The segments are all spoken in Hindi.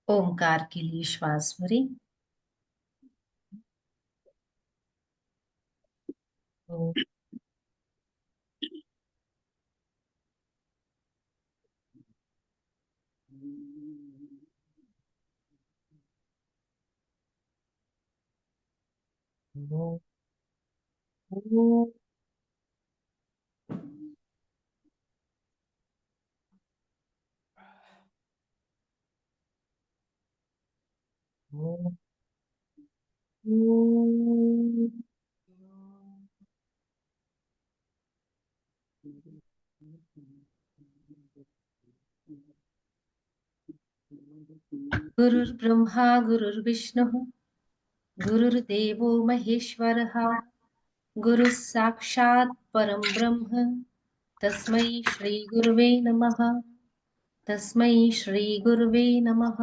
ओमकार के लिए श्वास भरें। ओ, ओ, ओ, ओ, ओ। गुरुर्ब्रह्मा गुरुर्विष्णुः गुरुर्देवो महेश्वरः गुरुः साक्षात् परं ब्रह्म तस्मै श्री गुरुवे नमः। तस्मै श्री गुरुवे नमः।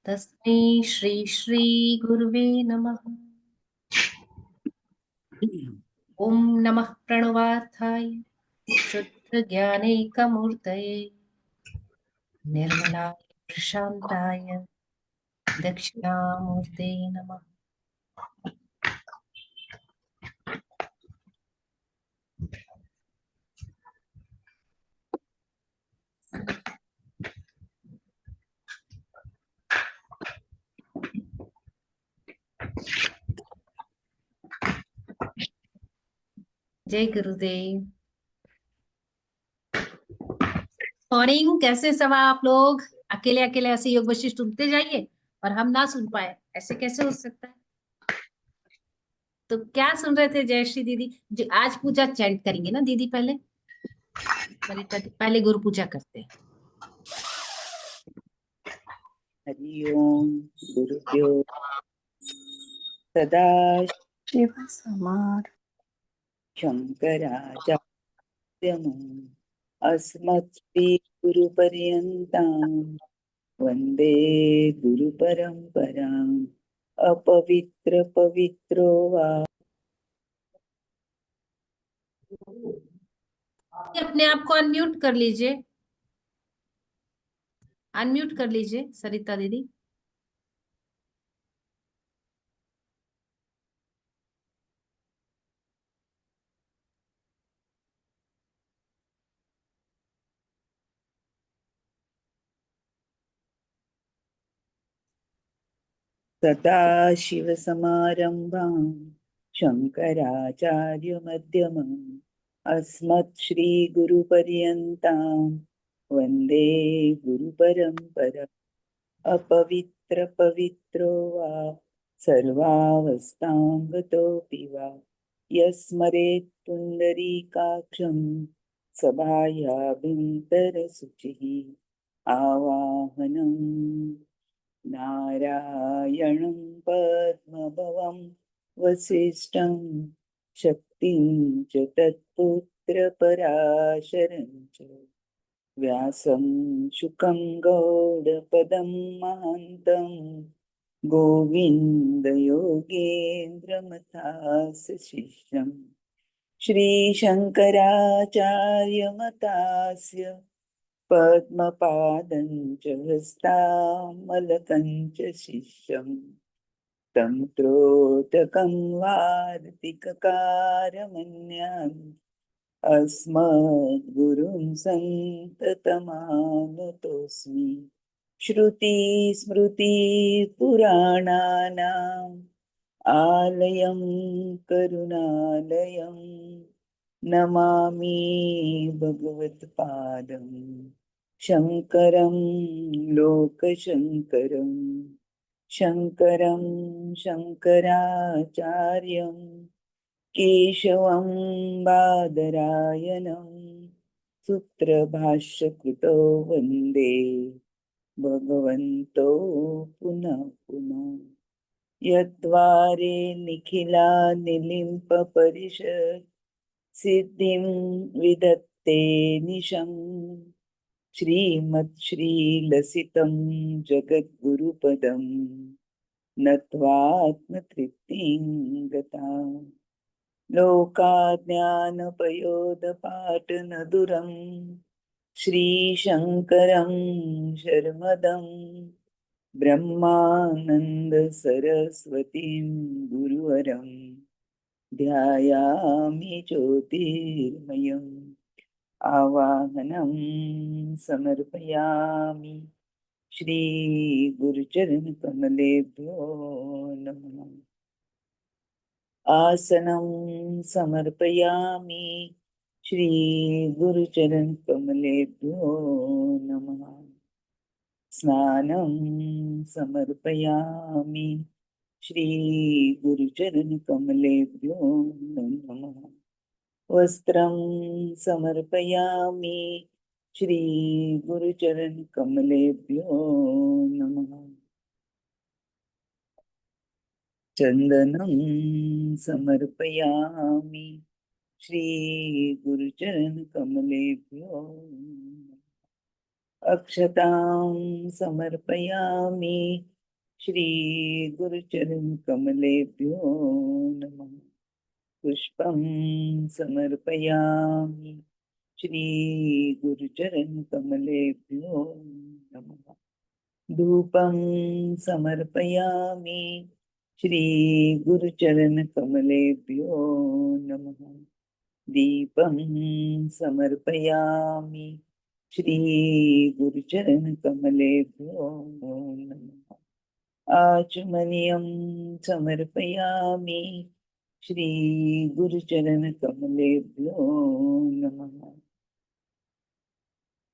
तस्मै श्री श्री गुरुवे नमः। ओम नमः प्रणवार्थाय शुद्ध ज्ञानैकमूर्तये निर्मलाय प्रशान्ताय दक्षिणामूर्ते नमः। जय गुरुदेव। मॉर्निंग, कैसे सब आप लोग? अकेले अकेले ऐसे योग वशिष्ठ सुनते जाइए और हम ना सुन पाए, ऐसे कैसे हो सकता है? तो क्या सुन रहे थे जयश्री दीदी? जो आज पूजा चैंट करेंगे ना दीदी, पहले पहले गुरु पूजा करते हैं। हरि ओम गुरुभ्यो सदा शिव समार शंकराचार्यम् अस्मत्श्री गुरुपर्यन्तां वन्दे गुरुपरम्पराम् अपवित्र पवित्रो वा अपने आप को अनम्यूट कर लीजिए, अनम्यूट कर लीजिए सरिता दीदी। सदाशिवसमारम्भां शङ्कराचार्यमध्यमम् अस्मत्श्रीगुरुपर्यन्तां वन्दे गुरुपरम्परा अपवित्र पवित्रो वा सर्वावस्थां गतोऽपि वा यस्मरेत् पुण्डरीकाक्षं सभायाभ्यन्तरशुचिः आवाहनम् नारायणं पद्मभवं वसिष्ठं शक्तिं च तत्पुत्रपराशरं च व्यासं शुकं गौडपदं महान्तं गोविन्दयोगेन्द्रमथास्य शिष्यम् श्रीशङ्कराचार्यमतास्य पद्मपादं च हस्तामलकं च शिष्यम् तं त्रोटकं वार्तिककारमन्यान् अस्मद्गुरुं सन्ततमानतोऽस्मि श्रुतिस्मृतिपुराणानाम् आलयं करुणालयं नमामि भगवत्पादं शङ्करं लोकशङ्करं शङ्करं शङ्कराचार्यं केशवं बादरायणं सूत्रभाष्यकृतो वन्दे भगवन्तो पुनः पुनः यद्वारे निखिला निलिम्पपरिषत् सिद्धिं विदत्ते निशम् श्रीमत्श्रीलसितं जगद्गुरुपदं नत्वात्मतृप्तिं गता लोकाज्ञानपयोदपाटनदुरं श्रीशङ्करं शर्मदम् ब्रह्मानंद सरस्वतीं गुरुवरं ध्यायामि ज्योतिर्मयम् आवाहनं समर्पयामि श्री गुरुचरण कमलेभ्यो नमः। आसनं समर्पयामि श्री गुरुचरण कमलेभ्यो नमः। स्नानं समर्पयामि श्री गुरुचरण कमलेभ्यो नमः। वस्त्रं समर्पयामि श्री गुरुचरण कमलेभ्यो नमः। चन्दनं समर्पयामि श्री गुरुचरण कमलेभ्यो नमः। अक्षतां समर्पयामि श्री गुरुचरण कमलेभ्यो नमः। पुष्पं समर्पयामि श्री गुरुचरण कमलेभ्यो नमः। धूपं समर्पयामि श्री गुरुचरण कमलेभ्यो नमः। दीपं समर्पयामि श्री गुरुचरण कमलेभ्यो नमः। आचमनीयं समर्पयामि श्री गुरुचरण कमलेभ्यो नमः।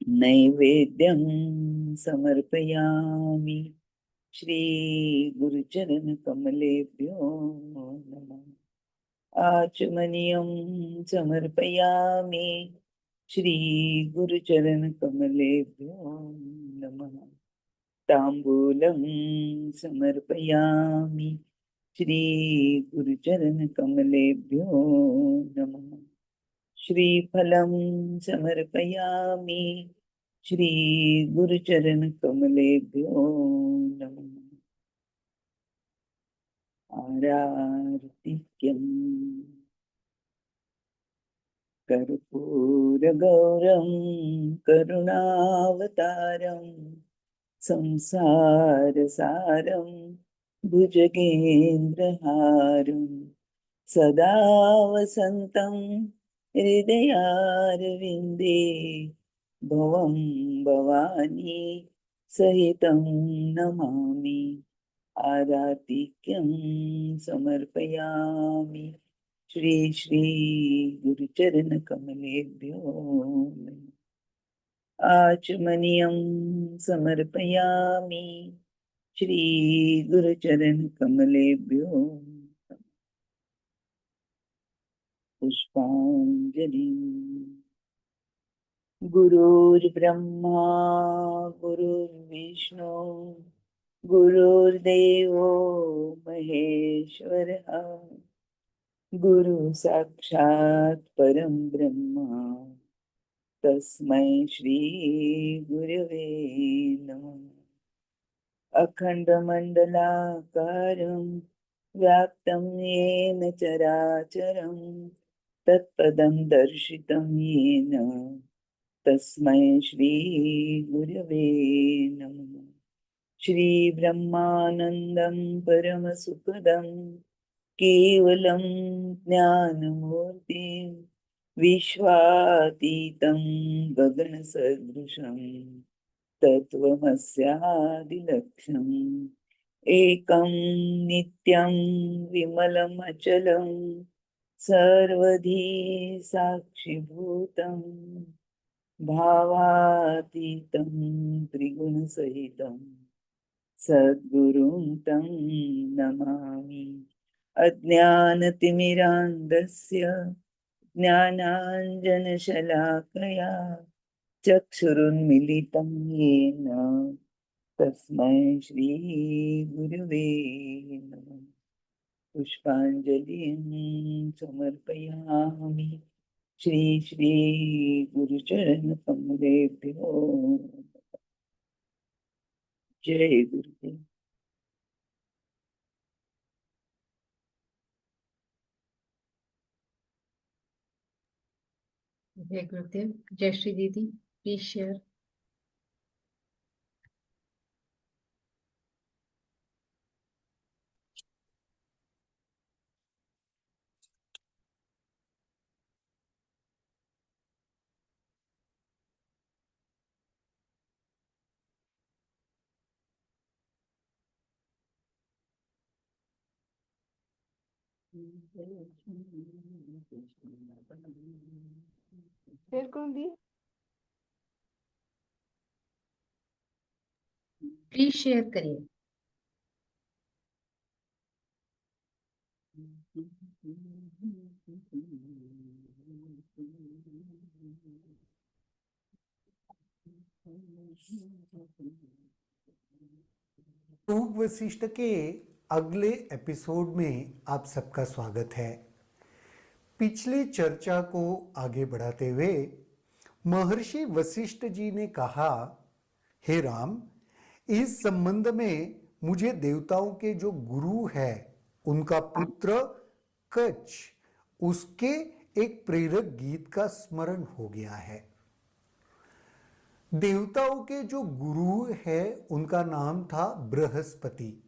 नैवेद्यं समर्पयामि श्री गुरुचरण कमलेभ्यो नमः। आचमनीयं समर्पयामि श्री गुरुचरण कमलेभ्यो नमः। ताम्बूलं समर्पयामि श्री गुरुचरण कमलेभ्यो नमः। श्रीफलं समर्पयामि श्री गुरुचरण कमलेभ्यो नमः। आरार्तिक्यं कर्पूरगौरं करुणावतारं संसारसारं भुजगेन्द्रहारं सदा वसन्तं हृदयारविन्दे भवं भवानी सहितं नमामि। आरातिक्यं समर्पयामि श्री श्री गुरुचरण कमलेभ्यो नमः। आचमनीयं समर्पयामि श्री गुरुचरण कमलेभ्यो नमः। पुष्पाञ्जलि। गुरुर्ब्रह्मा गुरुर्विष्णु गुरुर्देवो महेश्वरः गुरु साक्षात् परं ब्रह्म तस्मै श्री गुरवे नमः। अखण्डमण्डलाकारं व्याप्तं येन चराचरं तत्पदं दर्शितं येन तस्मै श्री गुरवे नमः। श्री ब्रह्मानन्दं परमसुखदं केवलं ज्ञानमूर्तिं विश्वातीतं गगनसदृशं तत्त्वमस्यादिलक्ष्यम् एकं नित्यं विमलमचलं सर्वधी साक्षिभूतं भावातीतं त्रिगुणसहितं सद्गुरुं तं नमामि। अज्ञानतिमिरान्धस्य ज्ञानाञ्जनशलाकया चक्षुरुन्मिलितं येन तस्मै श्रीगुरुवे नमः। पुष्पाञ्जलिं समर्पयामि श्री श्री गुरुचरण कमलेभ्यो। जय गुरुदेव। जय गुरुदेव। जय श्री दीदी, प्लीज शेयर। फिर कौन दी? प्लीज शेयर करिए। योग वशिष्ठ के अगले एपिसोड में आप सबका स्वागत है। पिछली चर्चा को आगे बढ़ाते हुए महर्षि वशिष्ठ जी ने कहा, हे राम, इस संबंध में मुझे देवताओं के जो गुरु है उनका पुत्र कच्छ, उसके एक प्रेरक गीत का स्मरण हो गया है। देवताओं के जो गुरु है उनका नाम था बृहस्पति,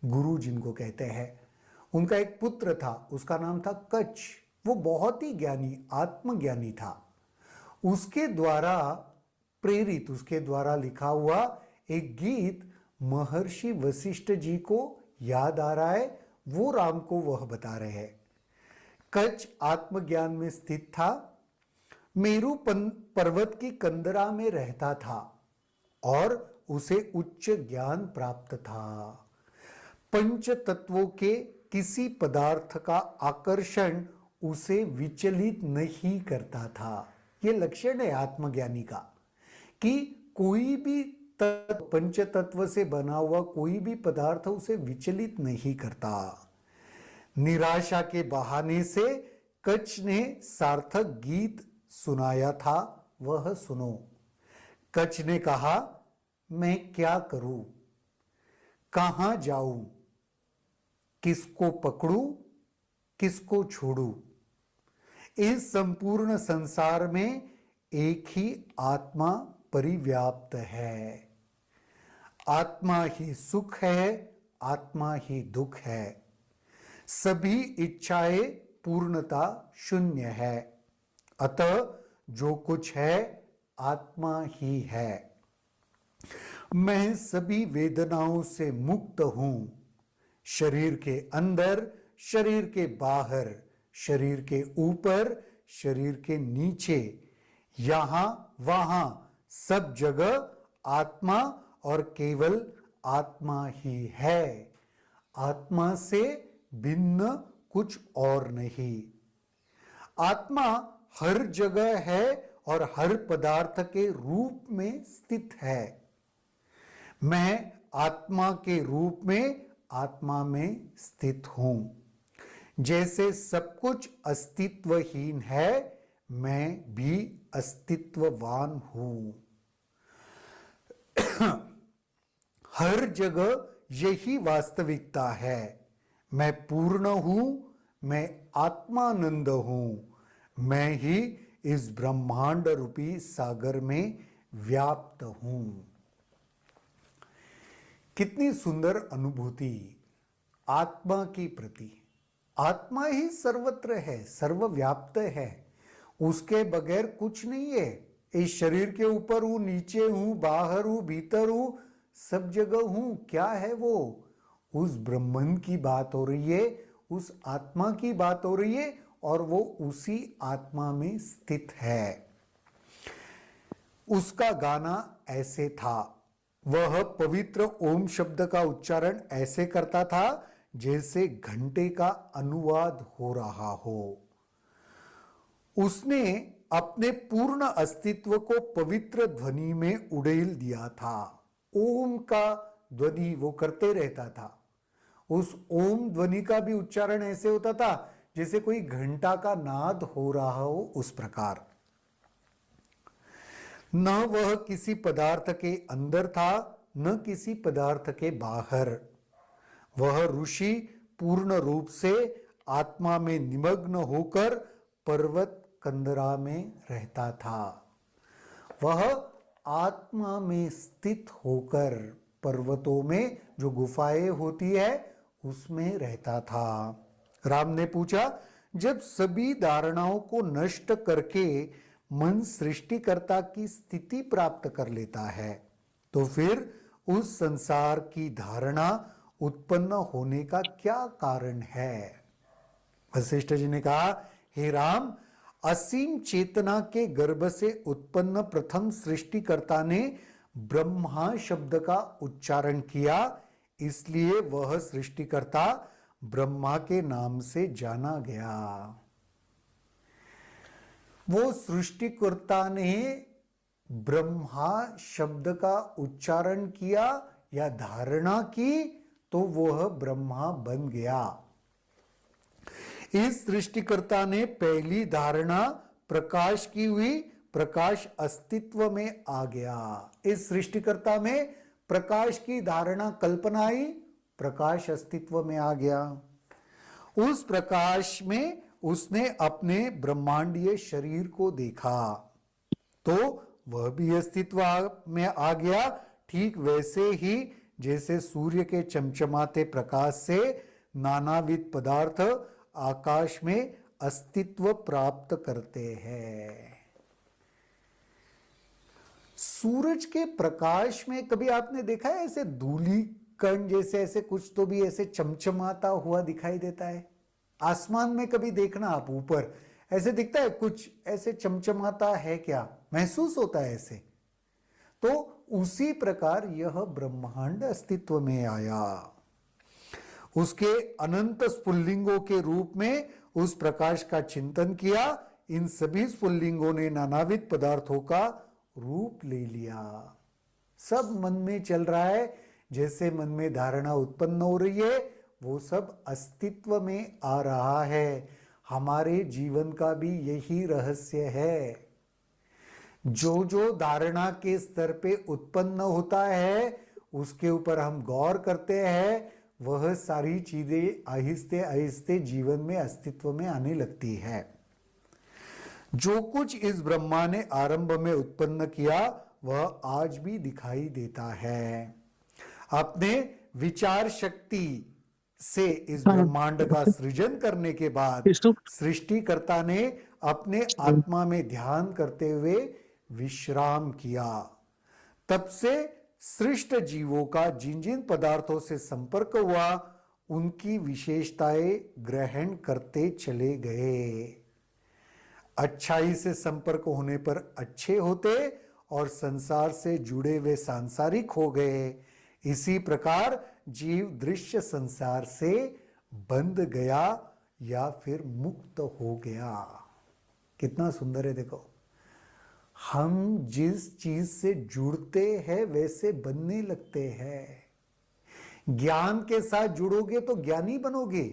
गुरु जिनको कहते हैं। उनका एक पुत्र था, उसका नाम था कच्छ। वो बहुत ही ज्ञानी, आत्मज्ञानी था। उसके द्वारा प्रेरित, उसके द्वारा लिखा हुआ एक गीत महर्षि वशिष्ठ जी को याद आ रहा है, वो राम को वह बता रहे हैं। कच्छ आत्मज्ञान में स्थित था, मेरु पर्वत की कंदरा में रहता था और उसे उच्च ज्ञान प्राप्त था। पंच तत्वों के किसी पदार्थ का आकर्षण उसे विचलित नहीं करता था। यह लक्षण है आत्मज्ञानी का कि कोई भी तत्व, पंच तत्व से बना हुआ कोई भी पदार्थ उसे विचलित नहीं करता। निराशा के बहाने से कच्छ ने सार्थक गीत सुनाया था, वह सुनो। कच्छ ने कहा, मैं क्या करूं, कहां जाऊं, किसको पकड़ूं, किसको छोड़ूं। इस संपूर्ण संसार में एक ही आत्मा परिव्याप्त है। आत्मा ही सुख है, आत्मा ही दुख है। सभी इच्छाएं पूर्णता शून्य है। अतः जो कुछ है आत्मा ही है। मैं सभी वेदनाओं से मुक्त हूं। शरीर के अंदर, शरीर के बाहर, शरीर के ऊपर, शरीर के नीचे, यहां वहां सब जगह आत्मा और केवल आत्मा ही है। आत्मा से भिन्न कुछ और नहीं। आत्मा हर जगह है और हर पदार्थ के रूप में स्थित है। मैं आत्मा के रूप में आत्मा में स्थित हूं। जैसे सब कुछ अस्तित्वहीन है, मैं भी अस्तित्ववान हूं। हर जगह यही वास्तविकता है। मैं पूर्ण हूं, मैं आत्मानंद हूं। मैं ही इस ब्रह्मांड रूपी सागर में व्याप्त हूं। कितनी सुंदर अनुभूति आत्मा की प्रति। आत्मा ही सर्वत्र है, सर्वव्याप्त है। उसके बगैर कुछ नहीं है। इस शरीर के ऊपर हूं, नीचे हूं, बाहर हूं, भीतर हूं, सब जगह हूं। क्या है वो? उस ब्रह्मन की बात हो रही है, उस आत्मा की बात हो रही है और वो उसी आत्मा में स्थित है। उसका गाना ऐसे था। वह पवित्र ओम शब्द का उच्चारण ऐसे करता था जैसे घंटे का अनुवाद हो रहा हो। उसने अपने पूर्ण अस्तित्व को पवित्र ध्वनि में उड़ेल दिया था। ओम का ध्वनि वो करते रहता था। उस ओम ध्वनि का भी उच्चारण ऐसे होता था जैसे कोई घंटा का नाद हो रहा हो, उस प्रकार। न वह किसी पदार्थ के अंदर था, न किसी पदार्थ के बाहर। वह ऋषि पूर्ण रूप से आत्मा में निमग्न होकर पर्वत कंदरा में रहता था। वह आत्मा में स्थित होकर पर्वतों में जो गुफाएं होती है उसमें रहता था। राम ने पूछा, जब सभी धारणाओं को नष्ट करके मन सृष्टिकर्ता की स्थिति प्राप्त कर लेता है तो फिर उस संसार की धारणा उत्पन्न होने का क्या कारण है? वशिष्ठ जी ने कहा, हे राम, असीम चेतना के गर्भ से उत्पन्न प्रथम सृष्टिकर्ता ने ब्रह्मा शब्द का उच्चारण किया, इसलिए वह सृष्टिकर्ता ब्रह्मा के नाम से जाना गया। वो सृष्टिकर्ता ने ब्रह्मा शब्द का उच्चारण किया या धारणा की तो वह ब्रह्मा बन गया। इस सृष्टिकर्ता ने पहली धारणा प्रकाश की हुई, प्रकाश अस्तित्व में आ गया। इस सृष्टिकर्ता में प्रकाश की धारणा कल्पना आई, प्रकाश अस्तित्व में आ गया। उस प्रकाश में उसने अपने ब्रह्मांडीय शरीर को देखा तो वह भी अस्तित्व में आ गया। ठीक वैसे ही जैसे सूर्य के चमचमाते प्रकाश से नानाविध पदार्थ आकाश में अस्तित्व प्राप्त करते हैं। सूरज के प्रकाश में कभी आपने देखा है ऐसे धूली कण जैसे ऐसे कुछ तो भी ऐसे चमचमाता हुआ दिखाई देता है? आसमान में कभी देखना आप, ऊपर ऐसे दिखता है कुछ ऐसे चमचमाता है, क्या महसूस होता है ऐसे? तो उसी प्रकार यह ब्रह्मांड अस्तित्व में आया। उसके अनंत स्फुल्लिंगों के रूप में उस प्रकाश का चिंतन किया। इन सभी स्फुल्लिंगों ने नानाविध पदार्थों का रूप ले लिया। सब मन में चल रहा है, जैसे मन में धारणा उत्पन्न हो रही है वो सब अस्तित्व में आ रहा है। हमारे जीवन का भी यही रहस्य है। जो जो धारणा के स्तर पे उत्पन्न होता है उसके ऊपर हम गौर करते हैं, वह सारी चीजें आहिस्ते आहिस्ते जीवन में अस्तित्व में आने लगती है। जो कुछ इस ब्रह्मा ने आरंभ में उत्पन्न किया वह आज भी दिखाई देता है। अपने विचार शक्ति से इस ब्रह्मांड का सृजन करने के बाद सृष्टिकर्ता ने अपने आत्मा में ध्यान करते हुए विश्राम किया। तब से सृष्ट जीवों का जिन जिन पदार्थों से संपर्क हुआ उनकी विशेषताएं ग्रहण करते चले गए। अच्छाई से संपर्क होने पर अच्छे होते और संसार से जुड़े हुए सांसारिक हो गए। इसी प्रकार जीव दृश्य संसार से बंध गया या फिर मुक्त हो गया। कितना सुंदर है, देखो हम जिस चीज से जुड़ते हैं वैसे बनने लगते हैं। ज्ञान के साथ जुड़ोगे तो ज्ञानी बनोगे,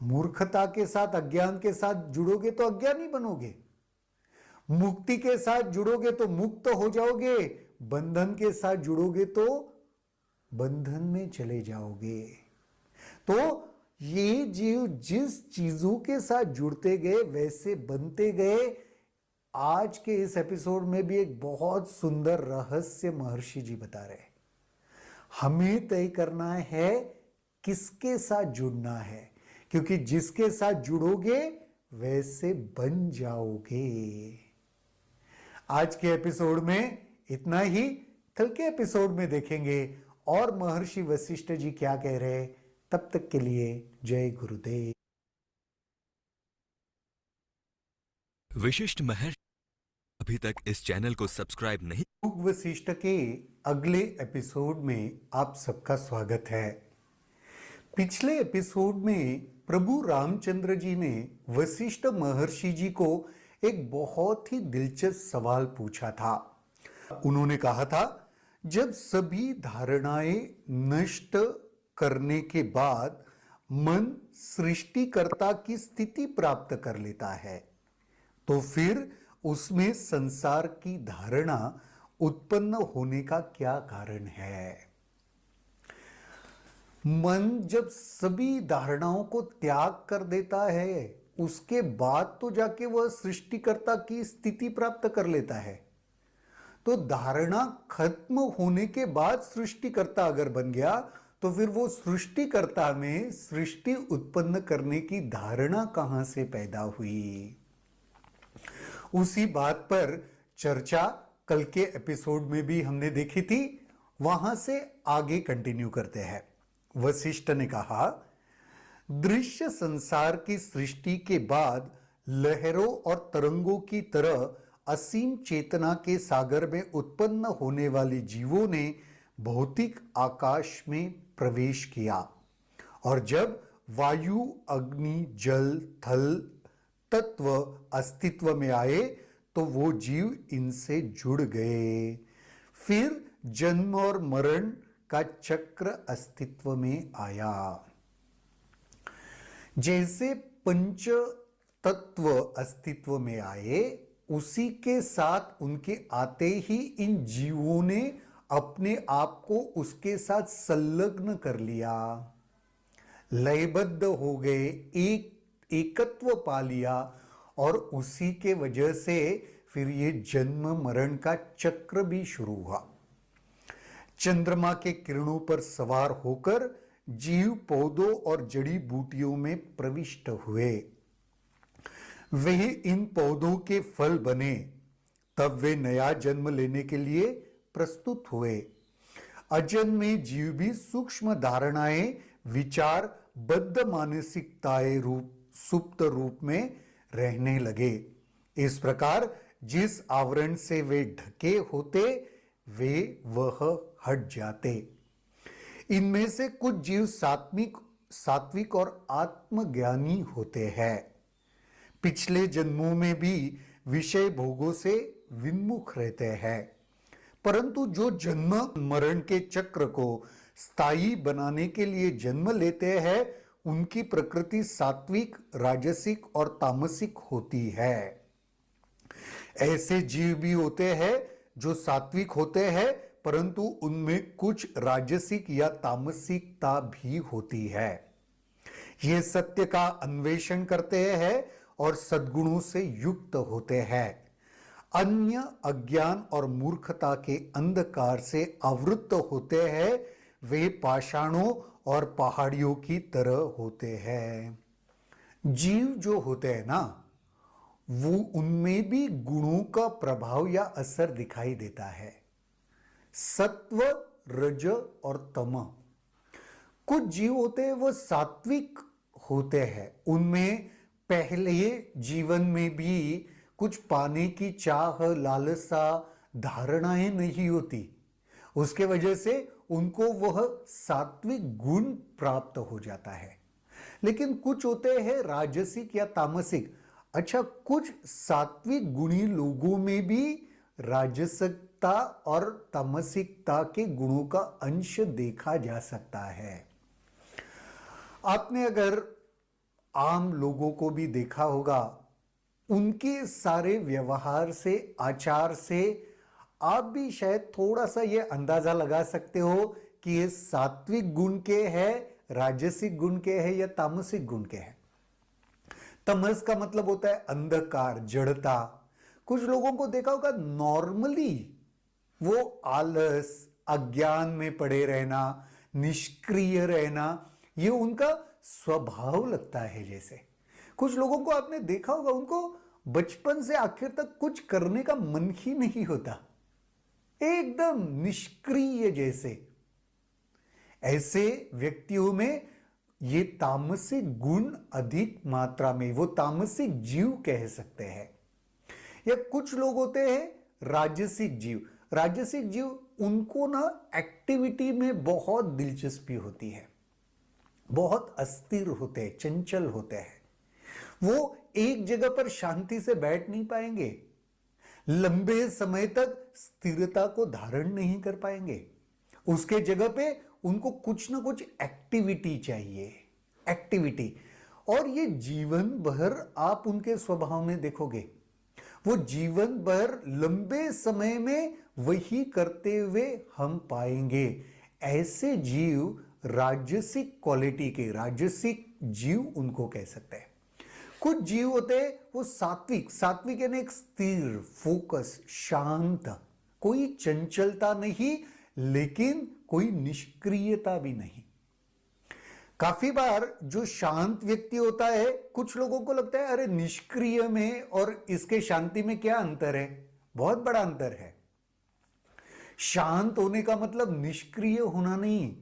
मूर्खता के साथ अज्ञान के साथ जुड़ोगे तो अज्ञानी बनोगे, मुक्ति के साथ जुड़ोगे तो मुक्त हो जाओगे, बंधन के साथ जुड़ोगे तो बंधन में चले जाओगे। तो ये जीव जिस चीजों के साथ जुड़ते गए वैसे बनते गए। आज के इस एपिसोड में भी एक बहुत सुंदर रहस्य महर्षि जी बता रहे हैं। हमें तय करना है किसके साथ जुड़ना है, क्योंकि जिसके साथ जुड़ोगे वैसे बन जाओगे। आज के एपिसोड में इतना ही। कल के एपिसोड में देखेंगे और महर्षि वशिष्ठ जी क्या कह रहे हैं। तब तक के लिए जय गुरुदेव। विशिष्ट महर्षि अभी तक इस चैनल को सब्सक्राइब नहीं। योग वशिष्ठ के अगले एपिसोड में आप सबका स्वागत है। पिछले एपिसोड में प्रभु रामचंद्र जी ने वशिष्ठ महर्षि जी को एक बहुत ही दिलचस्प सवाल पूछा था। उन्होंने कहा था, जब सभी धारणाएं नष्ट करने के बाद मन सृष्टिकर्ता की स्थिति प्राप्त कर लेता है तो फिर उसमें संसार की धारणा उत्पन्न होने का क्या कारण है। मन जब सभी धारणाओं को त्याग कर देता है उसके बाद तो जाके वह सृष्टिकर्ता की स्थिति प्राप्त कर लेता है। तो धारणा खत्म होने के बाद सृष्टिकर्ता अगर बन गया तो फिर वो सृष्टिकर्ता में सृष्टि उत्पन्न करने की धारणा कहां से पैदा हुई। उसी बात पर चर्चा कल के एपिसोड में भी हमने देखी थी। वहां से आगे कंटिन्यू करते हैं। वशिष्ठ ने कहा, दृश्य संसार की सृष्टि के बाद लहरों और तरंगों की तरह असीम चेतना के सागर में उत्पन्न होने वाले जीवों ने भौतिक आकाश में प्रवेश किया, और जब वायु, अग्नि, जल, थल तत्व अस्तित्व में आए तो वो जीव इनसे जुड़ गए। फिर जन्म और मरण का चक्र अस्तित्व में आया। जैसे पंच तत्व अस्तित्व में आए, उसी के साथ उनके आते ही इन जीवों ने अपने आप को उसके साथ संलग्न कर लिया, लयबद्ध हो गए, एकत्व पा लिया, और उसी के वजह से फिर ये जन्म मरण का चक्र भी शुरू हुआ। चंद्रमा के किरणों पर सवार होकर जीव पौधों और जड़ी बूटियों में प्रविष्ट हुए। वे इन पौधों के फल बने, तब वे नया जन्म लेने के लिए प्रस्तुत हुए। अजन्मे जीव भी सूक्ष्म धारणाएं, विचार, बद्ध मानसिकताएं सुप्त रूप में रहने लगे। इस प्रकार जिस आवरण से वे ढके होते वे वह हट जाते। इनमें से कुछ जीव सात्विक और आत्मज्ञानी होते हैं। पिछले जन्मों में भी विषय भोगों से विमुख रहते हैं, परंतु जो जन्म मरण के चक्र को स्थायी बनाने के लिए जन्म लेते हैं, उनकी प्रकृति सात्विक, राजसिक और तामसिक होती है। ऐसे जीव भी होते हैं जो सात्विक होते हैं, परंतु उनमें कुछ राजसिक या तामसिकता भी होती है। ये सत्य का अन्वेषण करते हैं और सद्गुणों से युक्त होते हैं। अन्य अज्ञान और मूर्खता के अंधकार से आवृत होते हैं। वे पाषाणों और पहाड़ियों की तरह होते हैं। जीव जो होते हैं ना, वो उनमें भी गुणों का प्रभाव या असर दिखाई देता है। सत्व, रज और तम। कुछ जीव होते हैं वो सात्विक होते हैं, उनमें पहले जीवन में भी कुछ पाने की चाह, लालसा, धारणाएं नहीं होती, उसके वजह से उनको वह सात्विक गुण प्राप्त हो जाता है। लेकिन कुछ होते हैं राजसिक या तामसिक। अच्छा, कुछ सात्विक गुणी लोगों में भी राजसिकता और तामसिकता के गुणों का अंश देखा जा सकता है। आपने अगर आम लोगों को भी देखा होगा, उनके सारे व्यवहार से, आचार से आप भी शायद थोड़ा सा ये अंदाजा लगा सकते हो कि ये सात्विक गुण के है, राजसिक गुण के है या तामसिक गुण के है। तमस का मतलब होता है अंधकार, जड़ता। कुछ लोगों को देखा होगा नॉर्मली वो आलस, अज्ञान में पड़े रहना, निष्क्रिय रहना, ये उनका स्वभाव लगता है। जैसे कुछ लोगों को आपने देखा होगा, उनको बचपन से आखिर तक कुछ करने का मन ही नहीं होता, एकदम निष्क्रिय जैसे। ऐसे व्यक्तियों में ये तामसिक गुण अधिक मात्रा में, वो तामसिक जीव कह सकते हैं। या कुछ लोग होते हैं राजसिक जीव। राजसिक जीव, उनको ना एक्टिविटी में बहुत दिलचस्पी होती है, बहुत अस्थिर होते हैं, चंचल होते हैं। वो एक जगह पर शांति से बैठ नहीं पाएंगे, लंबे समय तक स्थिरता को धारण नहीं कर पाएंगे। उसके जगह पे उनको कुछ ना कुछ एक्टिविटी चाहिए, एक्टिविटी। और ये जीवन भर आप उनके स्वभाव में देखोगे, वो जीवन भर लंबे समय में वही करते हुए हम पाएंगे। ऐसे जीव राजसिक क्वालिटी के, राजसिक जीव उनको कह सकते हैं। कुछ जीव होते हैं वो सात्विक। सात्विक यानी एक स्थिर, फोकस, शांत, कोई चंचलता नहीं, लेकिन कोई निष्क्रियता भी नहीं। काफी बार जो शांत व्यक्ति होता है, कुछ लोगों को लगता है अरे निष्क्रिय में और इसके शांति में क्या अंतर है? बहुत बड़ा अंतर है। शांत होने का मतलब निष्क्रिय होना नहीं,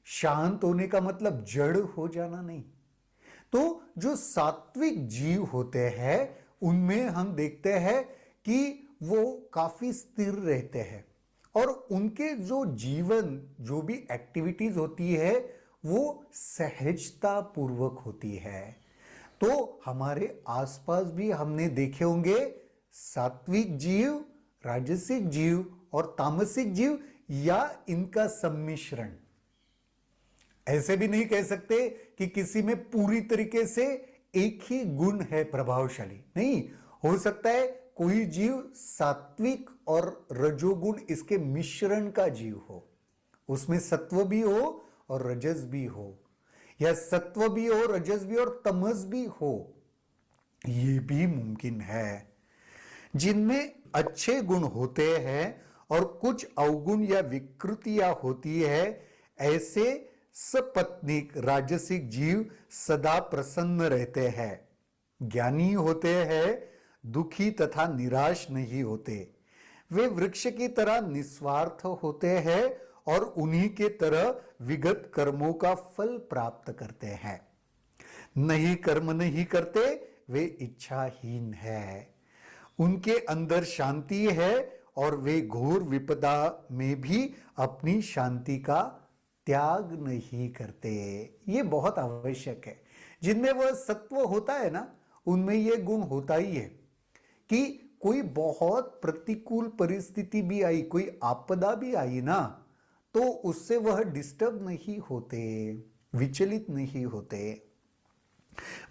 शांत होने का मतलब जड़ हो जाना नहीं। तो जो सात्विक जीव होते हैं उनमें हम देखते हैं कि वो काफी स्थिर रहते हैं और उनके जो जीवन जो भी एक्टिविटीज होती है वो सहजता पूर्वक होती है। तो हमारे आसपास भी हमने देखे होंगे सात्विक जीव, राजसिक जीव और तामसिक जीव या इनका सम्मिश्रण। ऐसे भी नहीं कह सकते कि किसी में पूरी तरीके से एक ही गुण है प्रभावशाली, नहीं, हो सकता है कोई जीव सात्विक और रजोगुण इसके मिश्रण का जीव हो, उसमें सत्व भी हो और रजस भी हो, या सत्व भी हो, रजस भी और तमस भी हो, ये भी मुमकिन है। जिनमें अच्छे गुण होते हैं और कुछ अवगुण या विकृतियां होती है, ऐसे सपत्नीक राजसिक जीव सदा प्रसन्न रहते हैं, ज्ञानी होते हैं, दुखी तथा निराश नहीं होते। वे वृक्ष की तरह निस्वार्थ होते हैं और उन्हीं के तरह विगत कर्मों का फल प्राप्त करते हैं। नहीं कर्म नहीं करते, वे इच्छाहीन है, उनके अंदर शांति है और वे घोर विपदा में भी अपनी शांति का त्याग नहीं करते। ये बहुत आवश्यक है। जिनमें वह सत्व होता है ना, उनमें यह गुण होता ही है कि कोई बहुत प्रतिकूल परिस्थिति भी आई, कोई आपदा भी आई ना, तो उससे वह डिस्टर्ब नहीं होते, विचलित नहीं होते।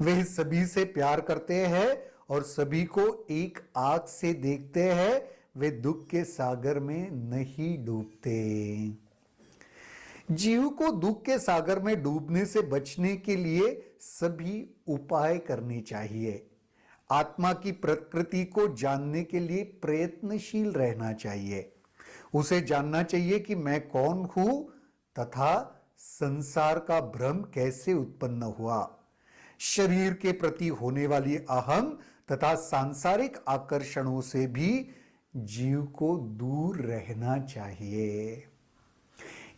वे सभी से प्यार करते हैं और सभी को एक आंख से देखते हैं। वे दुख के सागर में नहीं डूबते। जीव को दुख के सागर में डूबने से बचने के लिए सभी उपाय करने चाहिए। आत्मा की प्रकृति को जानने के लिए प्रयत्नशील रहना चाहिए। उसे जानना चाहिए कि मैं कौन हूं तथा संसार का भ्रम कैसे उत्पन्न हुआ। शरीर के प्रति होने वाली अहम तथा सांसारिक आकर्षणों से भी जीव को दूर रहना चाहिए।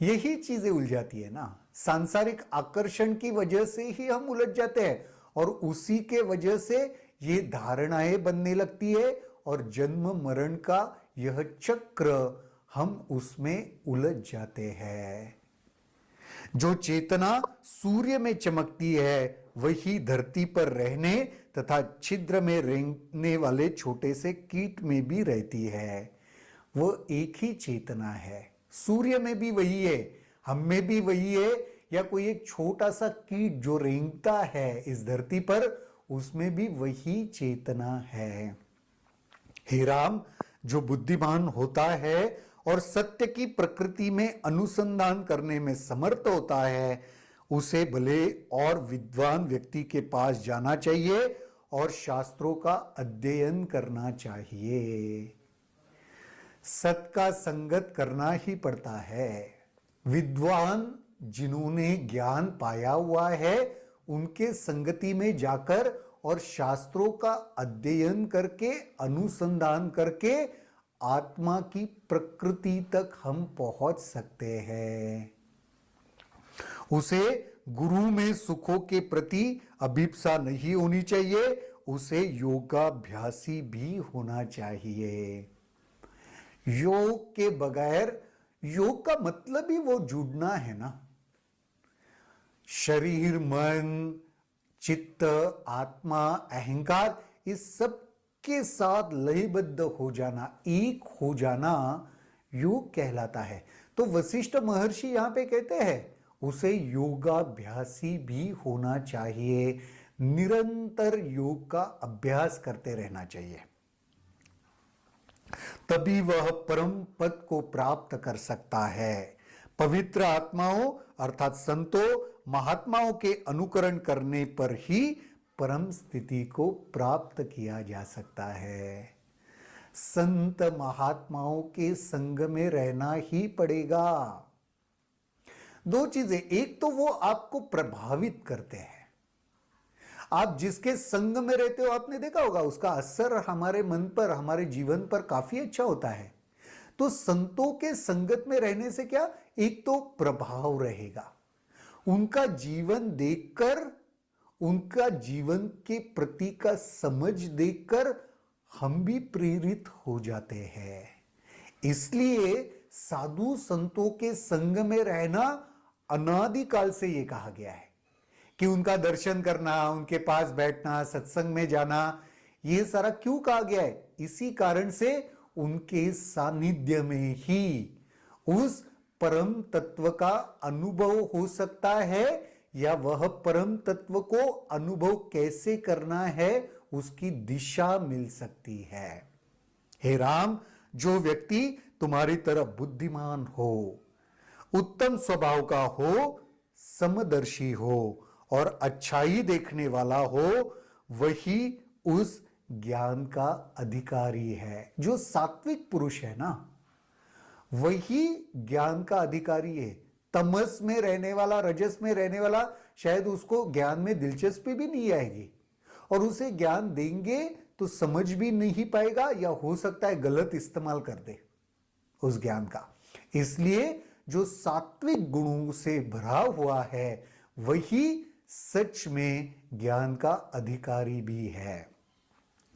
यही चीजें उलझाती है ना, सांसारिक आकर्षण की वजह से ही हम उलझ जाते हैं और उसी के वजह से ये धारणाएं बनने लगती है और जन्म मरण का यह चक्र हम उसमें उलझ जाते हैं। जो चेतना सूर्य में चमकती है वही धरती पर रहने तथा छिद्र में रेंगने वाले छोटे से कीट में भी रहती है। वो एक ही चेतना है, सूर्य में भी वही है, हम में भी वही है, या कोई एक छोटा सा कीट जो रेंगता है इस धरती पर, उसमें भी वही चेतना है। हे राम, जो बुद्धिमान होता है और सत्य की प्रकृति में अनुसंधान करने में समर्थ होता है, उसे भले और विद्वान व्यक्ति के पास जाना चाहिए और शास्त्रों का अध्ययन करना चाहिए। सत का संगत करना ही पड़ता है। विद्वान जिन्होंने ज्ञान पाया हुआ है उनके संगति में जाकर और शास्त्रों का अध्ययन करके, अनुसंधान करके आत्मा की प्रकृति तक हम पहुंच सकते हैं। उसे गुरु में सुखों के प्रति अभिप्सा नहीं होनी चाहिए, उसे योगाभ्यासी भी होना चाहिए। योग के बगैर, योग का मतलब ही वो जुड़ना है ना, शरीर, मन, चित्त, आत्मा, अहंकार, इस सब के साथ लयबद्ध हो जाना, एक हो जाना योग कहलाता है। तो वशिष्ठ महर्षि यहां पे कहते हैं उसे योगाभ्यासी भी होना चाहिए, निरंतर योग का अभ्यास करते रहना चाहिए, तभी वह परम पद को प्राप्त कर सकता है। पवित्र आत्माओं अर्थात संतों, महात्माओं के अनुकरण करने पर ही परम स्थिति को प्राप्त किया जा सकता है। संत महात्माओं के संग में रहना ही पड़ेगा। दो चीजें, एक तो वो आपको प्रभावित करते हैं, आप जिसके संग में रहते हो आपने देखा होगा उसका असर हमारे मन पर, हमारे जीवन पर काफी अच्छा होता है। तो संतों के संगत में रहने से क्या, एक तो प्रभाव रहेगा, उनका जीवन देखकर उनका जीवन के प्रति का समझ देखकर हम भी प्रेरित हो जाते हैं। इसलिए साधु संतों के संग में रहना अनादिकाल से ये कहा गया है कि उनका दर्शन करना, उनके पास बैठना, सत्संग में जाना, ये सारा क्यों कहा गया है? इसी कारण से उनके सानिध्य में ही उस परम तत्व का अनुभव हो सकता है, या वह परम तत्व को अनुभव कैसे करना है उसकी दिशा मिल सकती है। हे राम, जो व्यक्ति तुम्हारी तरह बुद्धिमान हो, उत्तम स्वभाव का हो, समदर्शी हो और अच्छाई देखने वाला हो, वही उस ज्ञान का अधिकारी है। जो सात्विक पुरुष है ना, वही ज्ञान का अधिकारी है। तमस में रहने वाला, रजस में रहने वाला, शायद उसको ज्ञान में दिलचस्पी भी नहीं आएगी, और उसे ज्ञान देंगे तो समझ भी नहीं पाएगा, या हो सकता है गलत इस्तेमाल कर दे उस ज्ञान का। इसलिए जो सात्विक गुणों से भरा हुआ है वही सच में ज्ञान का अधिकारी भी है,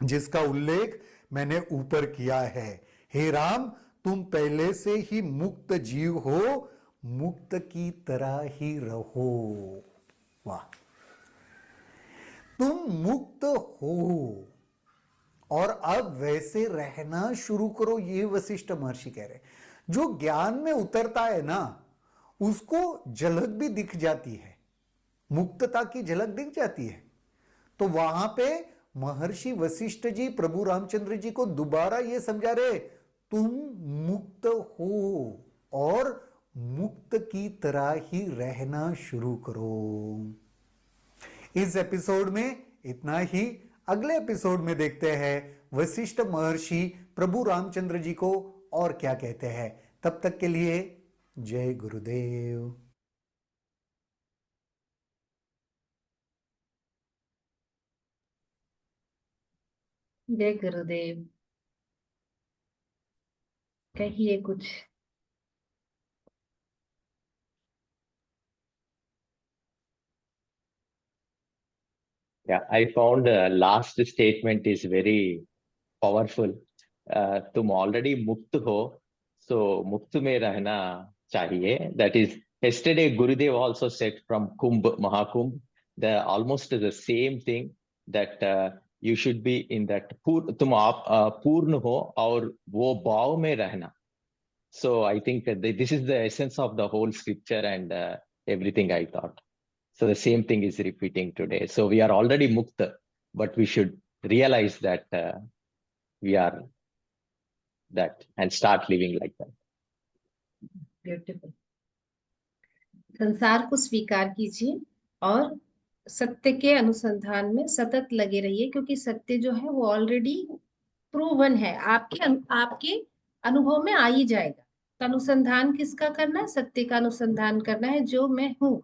जिसका उल्लेख मैंने ऊपर किया है। हे राम, तुम पहले से ही मुक्त जीव हो, मुक्त की तरह ही रहो। वाह, तुम मुक्त हो और अब वैसे रहना शुरू करो, ये वशिष्ठ महर्षि कह रहे। जो ज्ञान में उतरता है ना, उसको झलक भी दिख जाती है, मुक्तता की झलक दिख जाती है। तो वहां पे महर्षि वशिष्ठ जी प्रभु रामचंद्र जी को दोबारा ये समझा रहे, तुम मुक्त हो और मुक्त की तरह ही रहना शुरू करो। इस एपिसोड में इतना ही। अगले एपिसोड में देखते हैं वशिष्ठ महर्षि प्रभु रामचंद्र जी को और क्या कहते हैं। तब तक के लिए जय गुरुदेव। जय गुरुदेव। कहिए कुछ। Yeah, I found last statement is very powerful. तुम already मुक्त हो, so मुक्त में रहना चाहिए. That is, yesterday Gurudev also said from Kumbh, Mahakumbh, the almost the same thing, that you should be in that तुम आप पूर्ण हो और वो भाव में रहना. So I think this is the essence of the whole scripture and everything I thought. So the same thing is repeating today. So we are already mukta, but we should realize that we are that and start living like that. Beautiful. संसार को स्वीकार कीजिए और सत्य के अनुसंधान में सतत लगे रहिए, क्योंकि सत्य जो है वो ऑलरेडी प्रूवन है, आपके अनुभव में आ ही जाएगा। तो अनुसंधान किसका करना है? सत्य का अनुसंधान करना है, जो मैं हूँ,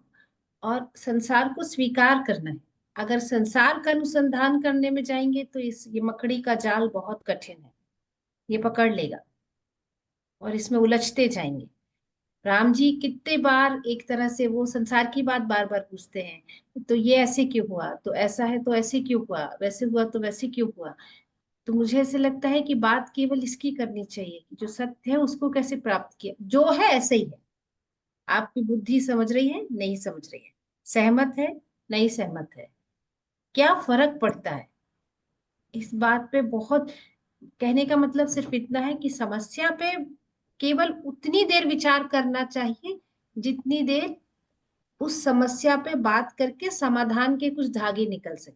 और संसार को स्वीकार करना है। अगर संसार का अनुसंधान करने में जाएंगे तो ये मकड़ी का जाल बहुत कठिन है, ये पकड़ लेगा और इसमें उलझते जाएंगे। राम जी कितने बार एक तरह से वो संसार की बात बार बार पूछते हैं, तो ये ऐसे क्यों हुआ, तो ऐसा है तो ऐसे क्यों हुआ, वैसे हुआ तो वैसे क्यों हुआ। तो मुझे ऐसे लगता है कि बात केवल इसकी करनी चाहिए कि जो सत्य है उसको कैसे प्राप्त किया, जो है ऐसे ही है। आपकी बुद्धि समझ रही है, नहीं समझ रही है, सहमत है, नहीं सहमत है, क्या फर्क पड़ता है। इस बात पे बहुत कहने का मतलब सिर्फ इतना है कि समस्या पे केवल उतनी देर विचार करना चाहिए जितनी देर उस समस्या पे बात करके समाधान के कुछ धागे निकल सके।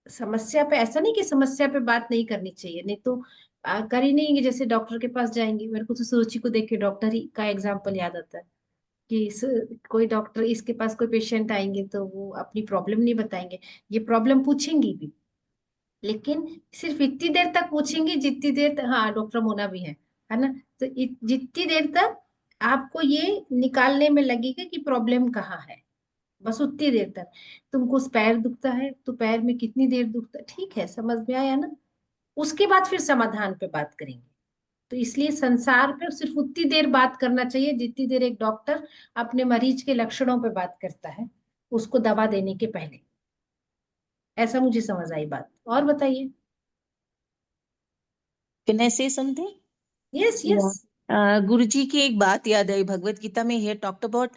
समस्या पे ऐसा नहीं कि समस्या पे बात नहीं करनी चाहिए, नहीं तो कर ही नहीं। जैसे डॉक्टर के पास जाएंगे, मेरे को तो सुरुचि को देख के डॉक्टर ही का एग्जाम्पल याद आता है कि कोई डॉक्टर, इसके पास कोई पेशेंट आएंगे तो वो अपनी प्रॉब्लम नहीं बताएंगे, ये प्रॉब्लम पूछेंगी भी, लेकिन सिर्फ इतनी देर तक पूछेंगे जितनी देर तक, हाँ डॉक्टर मोना भी है ना, तो जितनी देर तक आपको ये निकालने में लगेगा कि प्रॉब्लम कहाँ है, बस उतनी देर तक। तुमको पैर दुखता है तो पैर में कितनी देर दुखता है, ठीक है, समझ में आया ना। उसके बाद फिर समाधान पे बात करेंगे। तो इसलिए संसार पे सिर्फ उतनी देर बात करना चाहिए जितनी देर एक डॉक्टर अपने मरीज के लक्षणों पे बात करता है, उसको दवा देने के पहले। ऐसा मुझे समझ आई बात। और बताइए। कैन आई से समथिंग? Yes yes. गुरु जी की एक बात याद आई भगवत गीता में, ये टॉक्ट अबाउट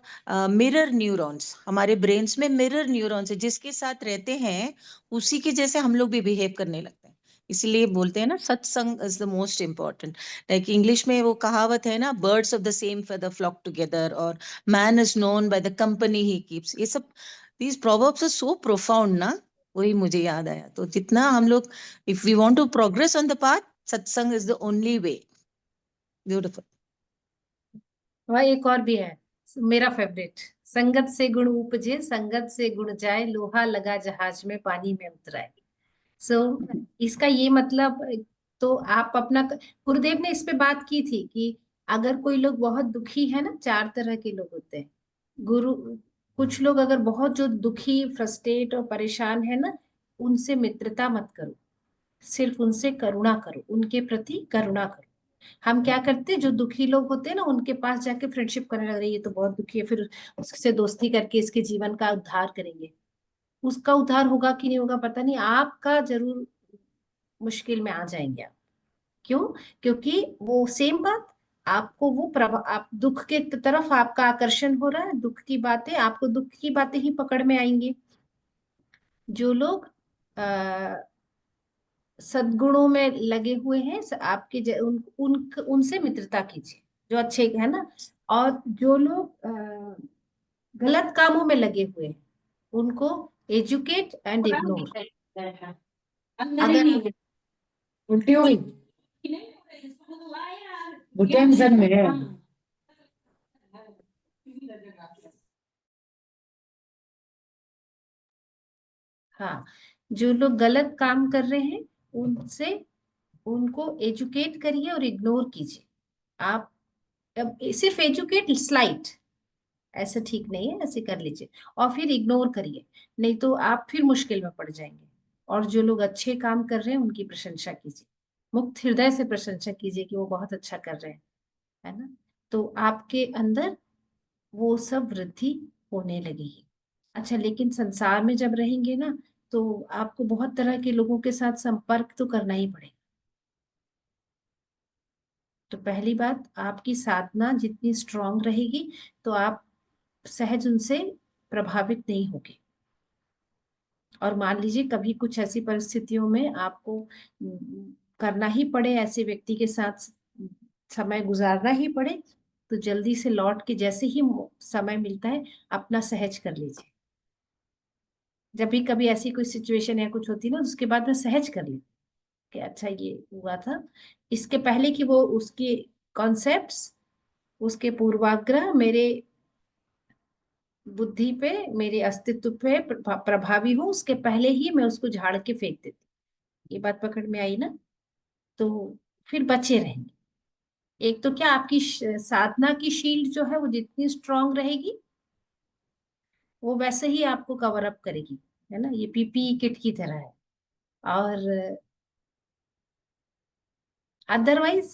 मिरर न्यूरॉन्स। हमारे ब्रेन्स में मिरर न्यूरॉन्स है, जिसके साथ रहते हैं उसी के जैसे हम लोग भी बिहेव करने लगते हैं। इसलिए बोलते हैं ना, satsang is the most important. Like English में वो कहावत है ना, birds of the same feather flock together, और man is known by the company he keeps. ये सब these proverbs are so profound ना, वही मुझे याद आया। तो जितना हम लोग, if we want to progress on the path, satsang is the only way. Beautiful. वह एक और भी है, मेरा फेवरेट। संगत से गुण उपजे, संगत से गुण जाए, लोहा लगा जहाज में पानी में उतराए। सो इसका ये मतलब, तो आप अपना, गुरुदेव ने इस पे बात की थी कि अगर कोई लोग बहुत दुखी है ना, 4 तरह के लोग होते हैं गुरु। कुछ लोग अगर बहुत जो दुखी, फ्रस्ट्रेट और परेशान है ना, उनसे मित्रता मत करो, सिर्फ उनसे करुणा करो, उनके प्रति करुणा करो। हम क्या करते हैं, जो दुखी लोग होते हैं ना, उनके पास जाके फ्रेंडशिप करने लग रहे हैं, ये तो बहुत दुखी है, फिर उससे दोस्ती करके इसके जीवन का उद्धार करेंगे। उसका उद्धार होगा कि नहीं होगा पता नहीं, आपका जरूर मुश्किल में आ जाएंगे आप। क्यों? क्योंकि वो सेम बात, आपको वो आप दुख के तरफ आपका आकर्षण हो रहा है, दुख की बातें, आपको दुख की बातें ही पकड़ में आएंगी। जो लोग सद्गुणों में लगे हुए हैं, आपके उनसे मित्रता कीजिए, जो अच्छे है ना। और जो लोग गलत कामों में लगे हुए हैं, उनको एजुकेट एंड इग्नोर। अगर उल्टी हो गई। वो टेंशन में है। हाँ, जो लोग गलत काम कर रहे हैं, उनसे उनको एजुकेट करिए और इग्नोर कीजिए। आप अब सिर्फ एजुकेट स्लाइट, ऐसा ठीक नहीं है, ऐसे कर लीजिए और फिर इग्नोर करिए, नहीं तो आप फिर मुश्किल में पड़ जाएंगे। और जो लोग अच्छे काम कर रहे हैं, उनकी प्रशंसा कीजिए, मुक्त हृदय से प्रशंसा कीजिए कि वो बहुत अच्छा कर रहे हैं, है ना। तो आपके अंदर वो सब वृद्धि होने लगेगी। अच्छा, लेकिन संसार में जब रहेंगे ना, तो आपको बहुत तरह के लोगों के साथ संपर्क तो करना ही पड़ेगा। तो पहली बात, आपकी साधना जितनी स्ट्रांग रहेगी, तो आप सहज उनसे प्रभावित नहीं होगे। और मान लीजिए कभी कुछ ऐसी परिस्थितियों में आपको करना ही पड़े, ऐसे व्यक्ति के साथ समय गुजारना ही पड़े, तो जल्दी से लौट के, जैसे ही समय मिलता है, अपना सहज कर लीजिए। जब भी कभी ऐसी कोई सिचुएशन या कुछ होती है ना, उसके बाद में सहज कर ले कि अच्छा ये हुआ था। इसके पहले कि वो उसके कॉन्सेप्ट्स, उसके पूर्वाग्रह मेरे बुद्धि पे, मेरे अस्तित्व पे प्रभावी हो, उसके पहले ही मैं उसको झाड़ के फेंक देती। ये बात पकड़ में आई ना? तो फिर बचे रहेंगे। एक तो क्या, आपकी साधना की शील्ड जो है वो जितनी स्ट्रांग रहेगी, वो वैसे ही आपको कवर अप करेगी, है ना। ये पीपीई किट की तरह है। और अदरवाइज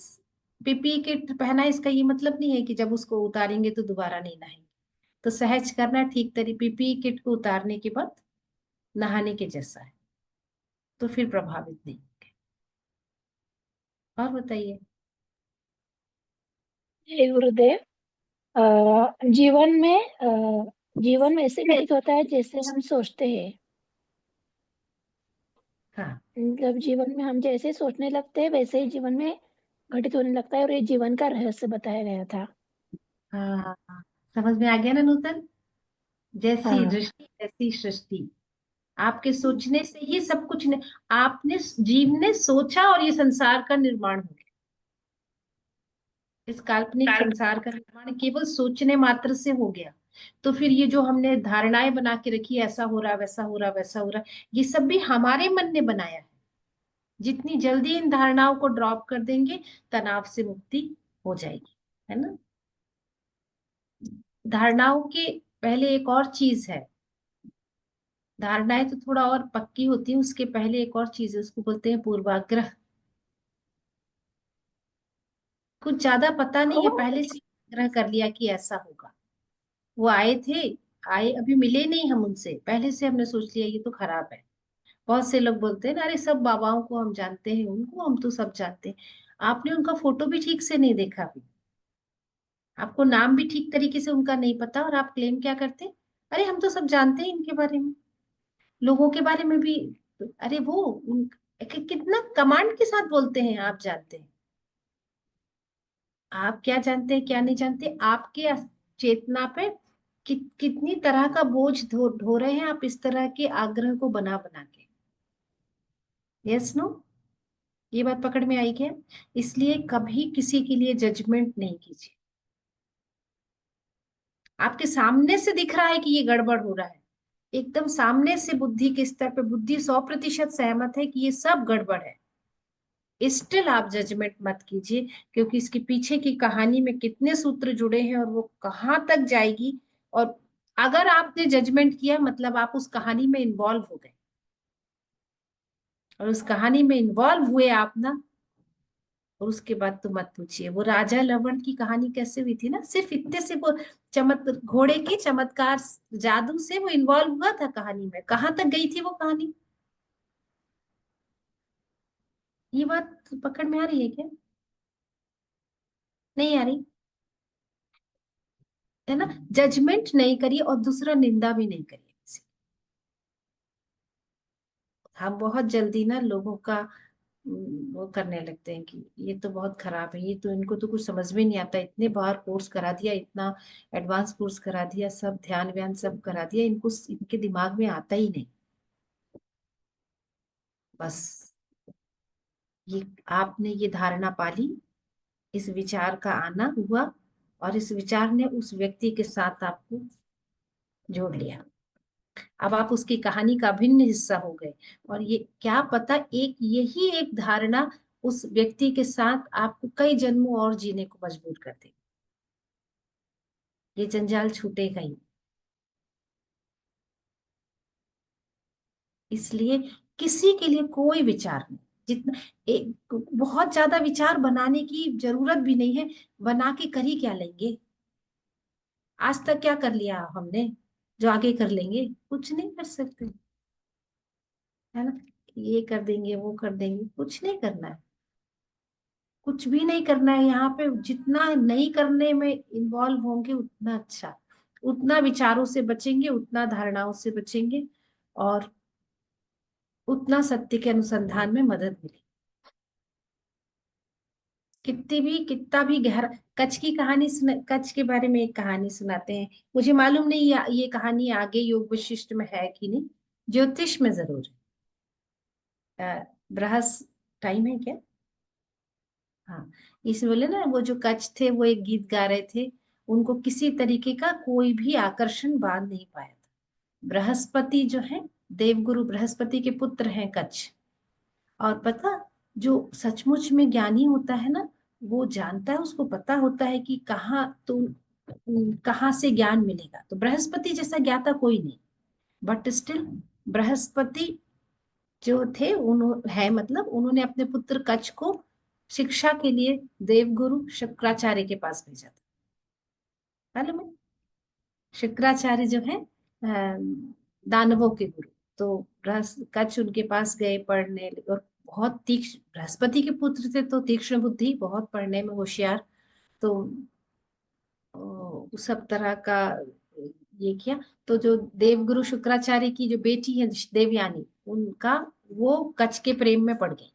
पीपीई किट पहना, इसका ये मतलब नहीं है कि जब उसको उतारेंगे तो दोबारा नहीं नहाएंगे। तो सहज करना ठीक तरीके, पीपीई किट को उतारने के बाद नहाने के जैसा है, तो फिर प्रभावित नहीं होंगे। और बताइए। हे गुरुदेव, जीवन में ऐसे व्यतीत होता है जैसे हम सोचते हैं। हाँ मतलब जीवन में हम जैसे सोचने लगते हैं, वैसे ही जीवन में घटित होने लगता है, और ये जीवन का रहस्य बताया गया था। हाँ, समझ में आ गया ना नूतन? जैसी हाँ। दृष्टि ऐसी सृष्टि। आपके सोचने से ही सब कुछ ने, आपने, जीव ने सोचा और ये संसार का निर्माण हो गया। इस काल्पनिक संसार का निर्माण केवल सोचने मात्र से हो गया। तो फिर ये जो हमने धारणाएं बना के रखी, ऐसा हो रहा, वैसा हो रहा, वैसा हो रहा, ये सब भी हमारे मन ने बनाया है। जितनी जल्दी इन धारणाओं को ड्रॉप कर देंगे, तनाव से मुक्ति हो जाएगी, है ना। धारणाओं के पहले एक और चीज है। धारणाएं तो थोड़ा और पक्की होती है, उसके पहले एक और चीज है, उसको बोलते हैं पूर्वाग्रह। कुछ ज्यादा पता नहीं है, पहले से ग्रह कर लिया कि ऐसा होगा। वो आए थे, आए, अभी मिले नहीं हम उनसे, पहले से हमने सोच लिया ये तो खराब है। बहुत से लोग बोलते हैं ना, अरे सब बाबाओं को हम जानते हैं, उनको हम तो सब जानते हैं। आपने उनका फोटो भी ठीक से नहीं देखा अभी, आपको नाम भी ठीक तरीके से उनका नहीं पता, और आप क्लेम क्या करते हैं, अरे हम तो सब जानते हैं इनके बारे में, लोगों के बारे में भी। अरे वो कितना कमांड के साथ बोलते हैं, आप जानते हैं। आप क्या जानते हैं क्या नहीं जानते, आपके चेतना पे कितनी तरह का बोझ ढो रहे हैं आप, इस तरह के आग्रह को बना बना के। यस नो, ये बात पकड़ में आई क्या? इसलिए कभी किसी के लिए जजमेंट नहीं कीजिए। आपके सामने से दिख रहा है कि ये गड़बड़ हो रहा है, एकदम सामने से बुद्धि के स्तर पे बुद्धि 100% सहमत है कि ये सब गड़बड़ है, स्टिल आप जजमेंट मत कीजिए, क्योंकि इसके पीछे की कहानी में कितने सूत्र जुड़े हैं और वो कहाँ तक जाएगी। और अगर आपने जजमेंट किया मतलब आप उस कहानी में इन्वॉल्व हो गए, और उस कहानी में इन्वॉल्व हुए आप ना, और उसके बाद तो मत पूछिए। वो राजा लवण की कहानी कैसे हुई थी ना, सिर्फ इतने से वो घोड़े की चमत्कार जादू से वो इन्वॉल्व हुआ था कहानी में, कहाँ तक गई थी वो कहानी। ये बात पकड़ में आ रही है क्या? नहीं आ रही है ना? जजमेंट नहीं करिए, और दूसरा निंदा भी नहीं करिए किसी की। हम बहुत जल्दी ना लोगों का वो करने लगते हैं कि ये तो बहुत खराब है, ये तो इनको तो कुछ समझ में नहीं आता, इतने बार कोर्स करा दिया, इतना एडवांस कोर्स करा दिया, सब ध्यान व्यान सब करा दिया, इनको इनके दिमाग में आता ही नहीं। बस ये आपने ये धारणा पाली, इस विचार का आना हुआ, और इस विचार ने उस व्यक्ति के साथ आपको जोड़ लिया। अब आप उसकी कहानी का अभिन्न हिस्सा हो गए, और ये क्या पता एक यही एक धारणा उस व्यक्ति के साथ आपको कई जन्मों और जीने को मजबूर कर दे। ये जंजाल छूटेगा ही। इसलिए किसी के लिए कोई विचार नहीं, जितना एक बहुत ज्यादा विचार बनाने की जरूरत भी नहीं है। बना के कर ही क्या लेंगे? आज तक क्या कर लिया हमने जो आगे कर लेंगे? कुछ नहीं कर सकते, है ना? ये कर देंगे वो कर देंगे, कुछ नहीं करना है, कुछ भी नहीं करना है। यहाँ पे जितना नहीं करने में इन्वॉल्व होंगे उतना अच्छा, उतना विचारों से बचेंगे, उतना धारणाओं से बचेंगे, और उतना सत्य के अनुसंधान में मदद मिलेगी। कितना भी गहरा, कच्छ की कहानी कच्छ के बारे में एक कहानी सुनाते हैं, मुझे मालूम नहीं ये कहानी आगे योग वशिष्ठ में है कि नहीं, ज्योतिष में जरूर है। बृहस टाइम है क्या? हाँ, इसमें बोले ना, वो जो कच्छ थे वो एक गीत गा रहे थे, उनको किसी तरीके का कोई भी आकर्षण बांध नहीं पाया था। बृहस्पति जो है, देवगुरु बृहस्पति के पुत्र हैं कच्छ। और पता, जो सचमुच में ज्ञानी होता है ना, वो जानता है, उसको पता होता है कि कहाँ से ज्ञान मिलेगा। तो बृहस्पति जैसा ज्ञाता कोई नहीं, बट स्टिल बृहस्पति जो थे उन्होंने है, मतलब उन्होंने अपने पुत्र कच्छ को शिक्षा के लिए देवगुरु शुक्राचार्य के पास भेजा था। मालूम है? शुक्राचार्य जो है दानवों के गुरु। तो कच्छ उनके पास गए पढ़ने, और बहुत तीक्ष्ण, बृहस्पति के पुत्र थे तो तीक्ष्ण बुद्धि, बहुत पढ़ने में होशियार। तो उस सब तरह का ये किया। तो जो देवगुरु शुक्राचार्य की जो बेटी है देवयानी, उनका वो कच्छ के प्रेम में पड़ गई।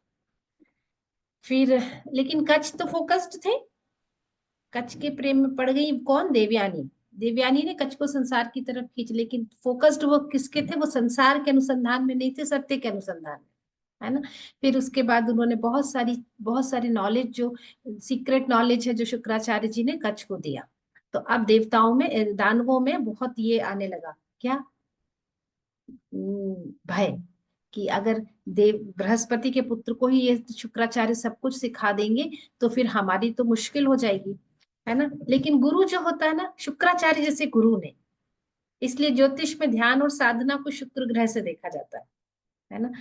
फिर लेकिन कच्छ तो फोकस्ड थे, कच्छ के प्रेम में पड़ गई कौन? देवयानी। देवयानी ने कच्छ को संसार की तरफ खींच, लेकिन फोकस्ड वो किसके थे? वो संसार के अनुसंधान में नहीं थे, सत्य के अनुसंधान में, है ना? फिर उसके बाद उन्होंने बहुत सारी नॉलेज, जो सीक्रेट नॉलेज है, जो शुक्राचार्य जी ने कच्छ को दिया। तो अब देवताओं में, दानवों में बहुत ये आने लगा, क्या भय, कि अगर देव बृहस्पति के पुत्र को ही ये शुक्राचार्य सब कुछ सिखा देंगे तो फिर हमारी तो मुश्किल हो जाएगी, है ना? लेकिन गुरु जो होता है ना, शुक्राचार्य जैसे गुरु ने, इसलिए ज्योतिष में ध्यान और साधना को शुक्र ग्रह से देखा जाता है ना?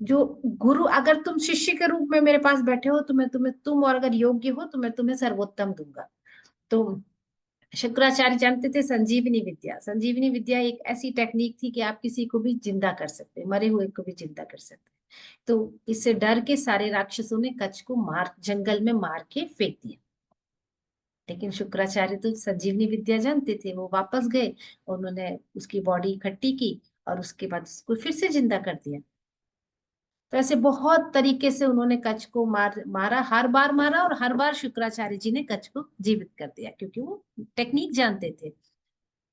जो गुरु, अगर तुम शिष्य के रूप में मेरे पास बैठे हो तो मैं तुम और अगर योग्य हो तो मैं तुम्हें सर्वोत्तम दूंगा। तो शुक्राचार्य जानते थे संजीवनी विद्या। संजीवनी विद्या एक ऐसी टेक्निक थी कि आप किसी को भी जिंदा कर सकते, मरे हुए को भी जिंदा कर सकते। तो इससे डर के सारे राक्षसों ने कच्छ को जंगल में मार के फेंक दिया। लेकिन शुक्राचार्य तो संजीवनी विद्या जानते थे। वो वापस गए, उन्होंने उसकी बॉडी इकट्ठी की और उसके बाद उसको फिर से जिंदा कर दिया। तो ऐसे बहुत तरीके से उन्होंने कच्छ को मारा, हर बार मारा, और हर बार शुक्राचार्य जी ने कच्छ को जीवित कर दिया, क्योंकि वो टेक्निक जानते थे।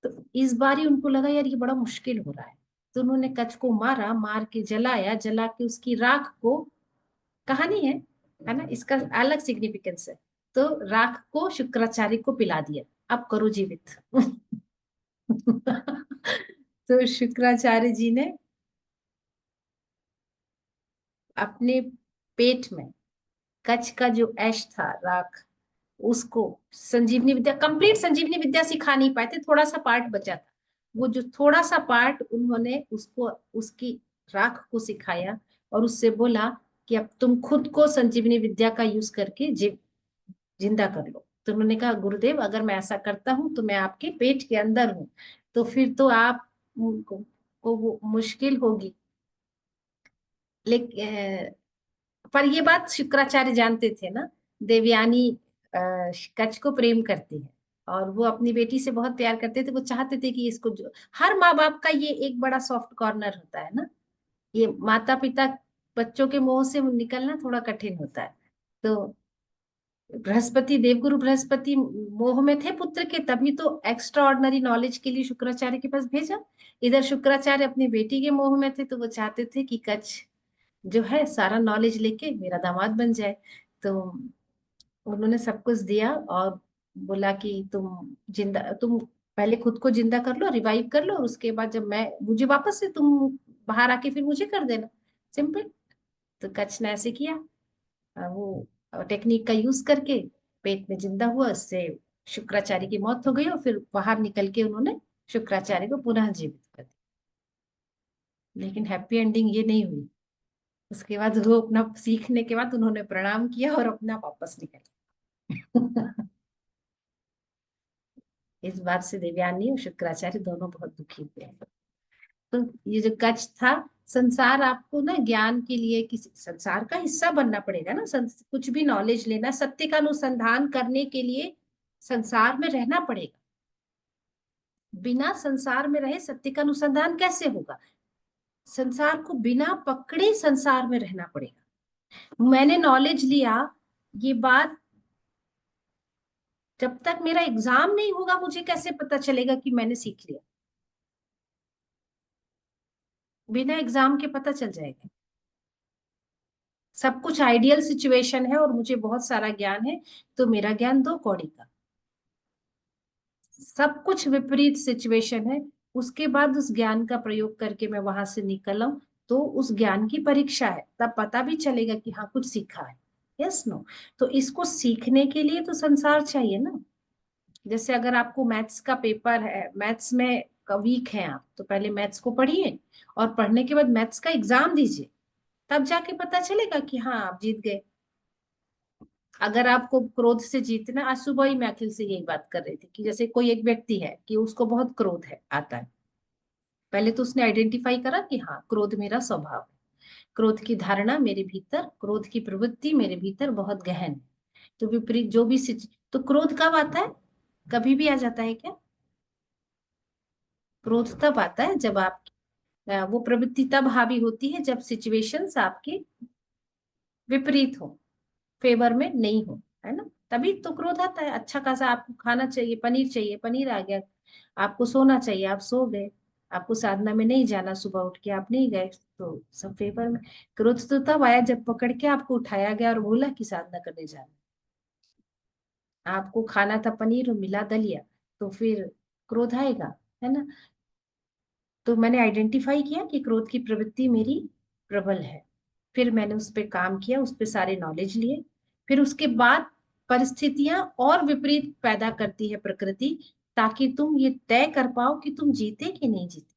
तो इस बार ही उनको लगा यार ये बड़ा मुश्किल हो रहा है, तो उन्होंने कच्छ को मारा, मार के जलाया, जला के उसकी राख को, कहानी है ना, इसका अलग सिग्निफिकेंस है। तो राख को शुक्राचार्य को पिला दिया, अब करो जीवित। तो शुक्राचार्य जी ने अपने पेट में कच्छ का जो ऐश था, राख, उसको संजीवनी विद्या, कंप्लीट संजीवनी विद्या सिखा नहीं पाए थे, थोड़ा सा पार्ट बचा था। वो जो थोड़ा सा पार्ट उन्होंने उसको, उसकी राख को सिखाया और उससे बोला कि अब तुम खुद को संजीवनी विद्या का यूज करके जिंदा कर लो। तो उन्होंने कहा गुरुदेव अगर मैं ऐसा करता हूं तो मैं आपके पेट के अंदर हूं, तो फिर तो आप को वो मुश्किल होगी। लेकिन पर ये बात शुक्राचार्य जानते थे ना, देवयानी कच्छ को प्रेम करती है और वो अपनी बेटी से बहुत प्यार करते थे। वो चाहते थे कि इसको, जो हर माँ बाप का ये एक बड़ा सॉफ्ट कॉर्नर होता है ना, ये माता पिता बच्चों के मोह से निकलना थोड़ा कठिन होता है। तो बृहस्पति, देवगुरु बृहस्पति मोह में थे पुत्र के, तभी तो एक्स्ट्रा ऑर्डिनरी नॉलेज के लिए शुक्राचार्य के पास भेजा। इधर शुक्राचार्य अपनी बेटी के मोह में थे, तो वो चाहते थे कि कच्छ जो है सारा नॉलेज लेके मेरा दामाद बन जाए। तो उन्होंने सब कुछ दिया और बोला कि तुम पहले खुद को जिंदा कर लो, रिवाइव कर लो, और उसके बाद जब मैं, मुझे वापस से तुम बाहर आके फिर मुझे कर देना, सिंपल। तो कच्छ ने ऐसे किया, वो टेक्निक का यूज करके पेट में जिंदा हुआ, उससे शुक्राचार्य की मौत हो गई और फिर बाहर निकल के उन्होंने शुक्राचार्य को पुनः जीवित कर दिया। लेकिन हैप्पी एंडिंग ये नहीं हुई। उसके बाद वो अपना सीखने के बाद उन्होंने प्रणाम किया और अपना वापस निकल। इस बात से देवयानी और शुक्राचार्य दोनों बहुत दुखी हुए। तो ये जो कच्छ था, संसार आपको ना ज्ञान के लिए किसी संसार का हिस्सा बनना पड़ेगा ना, कुछ भी नॉलेज लेना, सत्य का अनुसंधान करने के लिए संसार में रहना पड़ेगा। बिना संसार में रहे सत्य का अनुसंधान कैसे होगा? संसार को बिना पकड़े संसार में रहना पड़ेगा। मैंने नॉलेज लिया, ये बात जब तक मेरा एग्जाम नहीं होगा मुझे कैसे पता चलेगा कि मैंने सीख लिया? बिना एग्जाम के पता चल जाएगा। सब कुछ आइडियल सिचुएशन है और मुझे बहुत सारा ज्ञान है, तो मेरा ज्ञान 2 कौड़ी का। सब कुछ विपरीत सिचुएशन है, उसके बाद उस ज्ञान का प्रयोग करके मैं वहां से निकल आऊं, तो उस ज्ञान की परीक्षा है, तब पता भी चलेगा कि हाँ कुछ सीखा है। Yes no? तो इसको सीखने के लिए तो संसार चाहिए ना। जैसे अगर आपको मैथ्स का पेपर है, मैथ्स में वीक है आप, तो पहले मैथ्स को पढ़िए और पढ़ने के बाद मैथ्स का एग्जाम दीजिए, तब जाके पता चलेगा कि हाँ आप जीत गए। अगर आपको क्रोध से जीतना, आज सुबह ही मैं अखिल से यही बात कर रही थी कि जैसे कोई एक व्यक्ति है कि उसको बहुत क्रोध है, आता है, पहले तो उसने आइडेंटिफाई करा कि हाँ क्रोध मेरा स्वभाव है, क्रोध की धारणा मेरे भीतर, क्रोध की प्रवृत्ति मेरे भीतर बहुत गहन है। तो विपरीत जो भी तो क्रोध कब आता है? कभी भी आ जाता है क्या? क्रोध तब आता है जब आप, वो प्रवृत्ति तब हावी होती है जब सिचुएशंस आपके विपरीत हो, फेवर में नहीं हो, है ना? तभी तो क्रोध आता है। अच्छा खासा आपको खाना चाहिए, पनीर चाहिए, पनीर आ गया। आपको सोना चाहिए, आप सो गए। आपको साधना में नहीं जाना, सुबह उठ के आप नहीं गए, तो सब फेवर में। क्रोध तो तब आया जब पकड़ के आपको उठाया गया और बोला कि साधना करने जाना। आपको खाना था पनीर और मिला दलिया, तो फिर क्रोध आएगा, है ना? तो मैंने आइडेंटिफाई किया कि क्रोध की प्रवृत्ति मेरी प्रबल है। फिर मैंने उस पर काम किया, उस पर सारे नॉलेज लिए। फिर उसके बाद परिस्थितियां और विपरीत पैदा करती है प्रकृति, ताकि तुम ये तय कर पाओ कि तुम जीते कि नहीं जीते।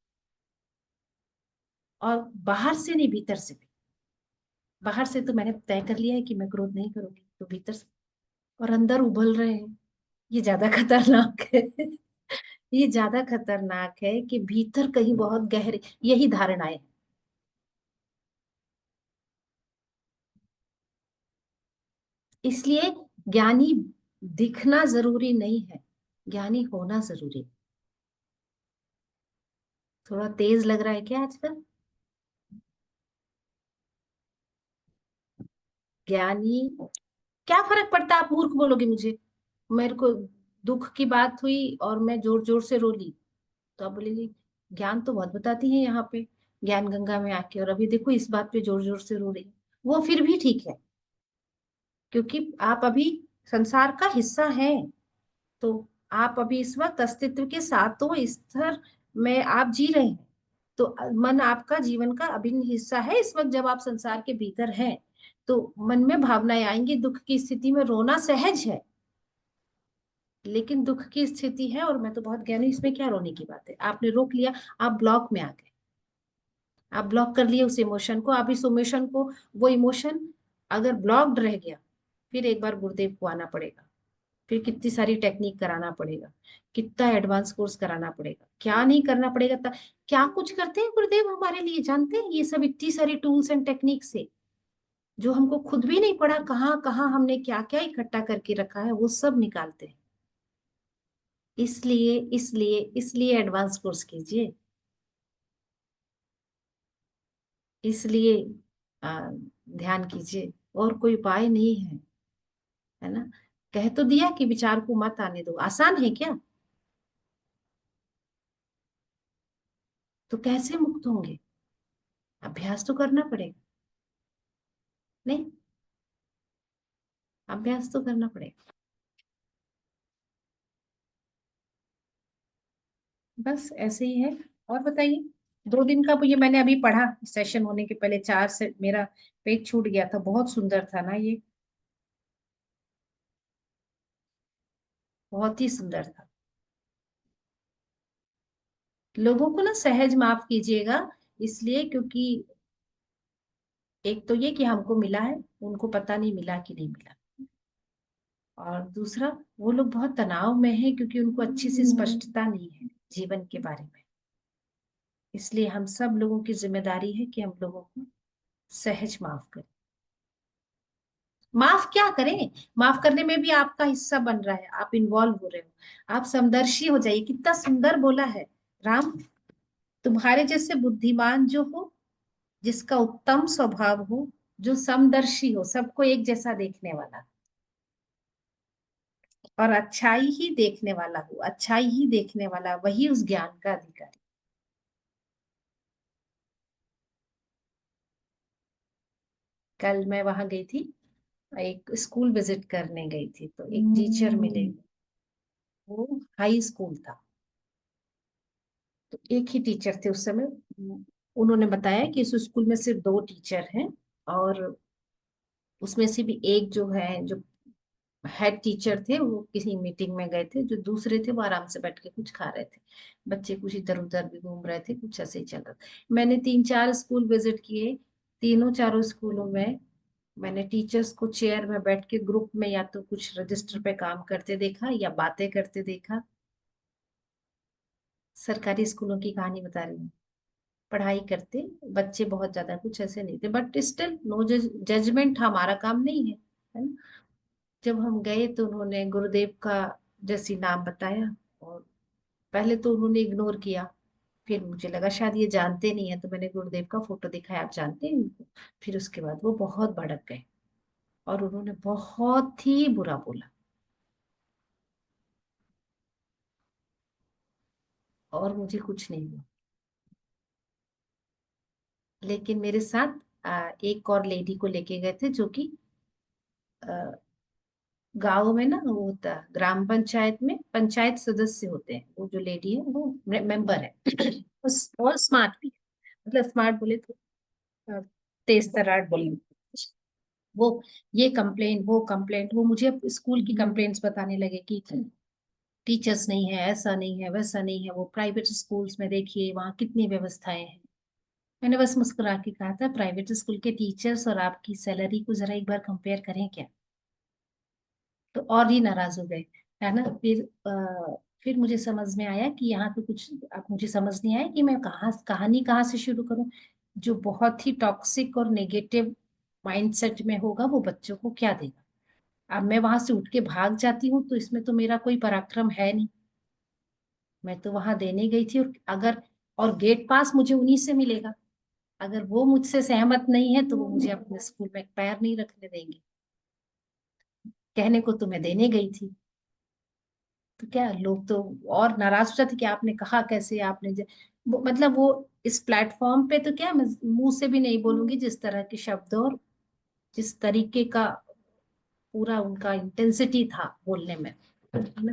और बाहर से नहीं, भीतर से भी। बाहर से तो मैंने तय कर लिया है कि मैं क्रोध नहीं करूंगी, तो भीतर से और अंदर उबल रहे हैं, ये ज्यादा खतरनाक है। ये ज्यादा खतरनाक है कि भीतर कहीं बहुत गहरे यही धारणाएं हैं। इसलिए ज्ञानी दिखना जरूरी नहीं है, ज्ञानी होना जरूरी है। थोड़ा तेज लग रहा है क्या आजकल? ज्ञानी, क्या फर्क पड़ता है? आप मूर्ख बोलोगे मुझे, मेरे को दुख की बात हुई और मैं जोर जोर से रो ली, तो आप बोलेंगे ज्ञान तो बहुत बताती है यहाँ पे, ज्ञान गंगा में आके, और अभी देखो इस बात पे जोर जोर से रो रही है। वो फिर भी ठीक है, क्योंकि आप अभी संसार का हिस्सा हैं। तो आप अभी इस वक्त अस्तित्व के सातों स्तर में आप जी रहे हैं। तो मन आपका जीवन का अभिन्न हिस्सा है। इस वक्त जब आप संसार के भीतर हैं तो मन में भावनाएं आएंगी, दुख की स्थिति में रोना सहज है, लेकिन दुख की स्थिति है और मैं तो बहुत ज्ञानी, इसमें क्या रोने की बात है? आपने रोक लिया, आप ब्लॉक में आ गए, आप ब्लॉक कर लिए उस इमोशन को। आप इस इमोशन को, वो इमोशन अगर ब्लॉक्ड रह गया, फिर एक बार गुरुदेव को आना पड़ेगा, फिर कितनी सारी टेक्निक कराना पड़ेगा, कितना एडवांस कोर्स कराना पड़ेगा, क्या नहीं करना पड़ेगा। क्या कुछ करते हैं गुरुदेव हमारे लिए, जानते हैं? ये सब इतनी सारी टूल्स एंड टेक्निक से, जो हमको खुद भी नहीं पड़ा, कहाँ कहाँ हमने क्या क्या इकट्ठा करके रखा है, वो सब निकालते हैं। इसलिए इसलिए इसलिए एडवांस कोर्स कीजिए, इसलिए ध्यान कीजिए, और कोई उपाय नहीं है ना? कह तो दिया कि विचार को मत आने दो, आसान है क्या? तो कैसे मुक्त होंगे? अभ्यास तो करना पड़ेगा, नहीं? अभ्यास तो करना पड़ेगा। बस ऐसे ही है। और बताइए, 2 दिन का ये मैंने अभी पढ़ा, सेशन होने के पहले 4 से मेरा पेज छूट गया था, बहुत सुंदर था ना ये, बहुत ही सुंदर था। लोगों को ना सहज माफ कीजिएगा, इसलिए क्योंकि एक तो ये कि हमको मिला है, उनको पता नहीं मिला कि नहीं मिला, और दूसरा वो लोग बहुत तनाव में हैं क्योंकि उनको अच्छी सी स्पष्टता नहीं है जीवन के बारे में। इसलिए हम सब लोगों की जिम्मेदारी है कि हम लोगों को सहज माफ करें। माफ क्या करें, माफ करने में भी आपका हिस्सा बन रहा है, आप इन्वॉल्व हो रहे हो, आप समदर्शी हो जाइए। कितना सुंदर बोला है राम, तुम्हारे जैसे बुद्धिमान जो हो, जिसका उत्तम स्वभाव हो, जो समदर्शी हो, सबको एक जैसा देखने वाला, और अच्छाई ही देखने वाला हो, अच्छाई ही देखने वाला, वही उस ज्ञान का अधिकारी। कल मैं वहां गई थी, एक स्कूल विजिट करने गई थी, तो एक टीचर मिले, वो हाई स्कूल था। तो एक ही टीचर थे उस समय। उन्होंने बताया कि इस स्कूल में सिर्फ 2 टीचर हैं, और उसमें से भी एक जो है, जो हेड टीचर थे, वो किसी मीटिंग में गए थे, जो दूसरे थे वो आराम से बैठ के कुछ खा रहे थे, बच्चे कुछ इधर उधर भी घूम रहे थे, कुछ ऐसे ही चल रहा था। मैंने 3-4 स्कूल विजिट किए, तीनों चारों स्कूलों में मैंने टीचर्स को चेयर में बैठ के ग्रुप में या तो कुछ रजिस्टर पे काम करते देखा या बातें करते देखा। सरकारी स्कूलों की कहानी बता रही हूँ, पढ़ाई करते बच्चे बहुत ज्यादा कुछ ऐसे नहीं थे, बट स्टिल नो जजमेंट, हमारा काम नहीं है ना? जब हम गए तो उन्होंने गुरुदेव का जैसी नाम बताया, और पहले तो उन्होंने इग्नोर किया, फिर मुझे लगा शायद ये जानते नहीं है, तो मैंने गुरुदेव का फोटो दिखाया, आप जानते हैं इनको? फिर उसके बाद वो बहुत भड़क गए और उन्होंने बहुत ही बुरा बोला, और मुझे कुछ नहीं हुआ। लेकिन मेरे साथ एक और लेडी को लेके गए थे, जो कि गांव में ना वो होता है, ग्राम पंचायत में पंचायत सदस्य होते हैं, वो जो लेडी है वो मेंबर है। और स्मार्ट भी है, मतलब स्मार्ट बोले तो अ, तेज तर्रार बोले। वो ये कंप्लेंट, वो कंप्लेंट, वो मुझे स्कूल की कंप्लेंट्स बताने लगे कि टीचर्स नहीं है, ऐसा नहीं है, वैसा नहीं है, वो प्राइवेट स्कूल्स में देखिए वहाँ कितनी व्यवस्थाएं हैं। मैंने बस मुस्कुरा के कहा था, प्राइवेट स्कूल के टीचर्स और आपकी सैलरी को जरा एक बार कंपेयर करें क्या? तो और ही नाराज हो गए। है ना। फिर मुझे समझ में आया कि यहाँ तो कुछ, अब मुझे समझ नहीं आया कि मैं कहानी कहाँ से शुरू करूं। जो बहुत ही टॉक्सिक और नेगेटिव माइंडसेट में होगा वो बच्चों को क्या देगा। अब मैं वहां से उठ के भाग जाती हूँ तो इसमें तो मेरा कोई पराक्रम है नहीं। मैं तो वहां देने गई थी, और गेट पास मुझे उन्हीं से मिलेगा। अगर वो मुझसे सहमत नहीं है तो वो मुझे अपने स्कूल में पैर नहीं रखने देंगे। कहने को तो मैं देने गई थी। तो क्या लोग तो और नाराज हो जाते कि आपने कहा कैसे, मतलब वो इस प्लेटफॉर्म पे तो क्या, मैं मुंह से भी नहीं बोलूंगी जिस तरह के शब्द और जिस तरीके का पूरा उनका इंटेंसिटी था बोलने में, है ना।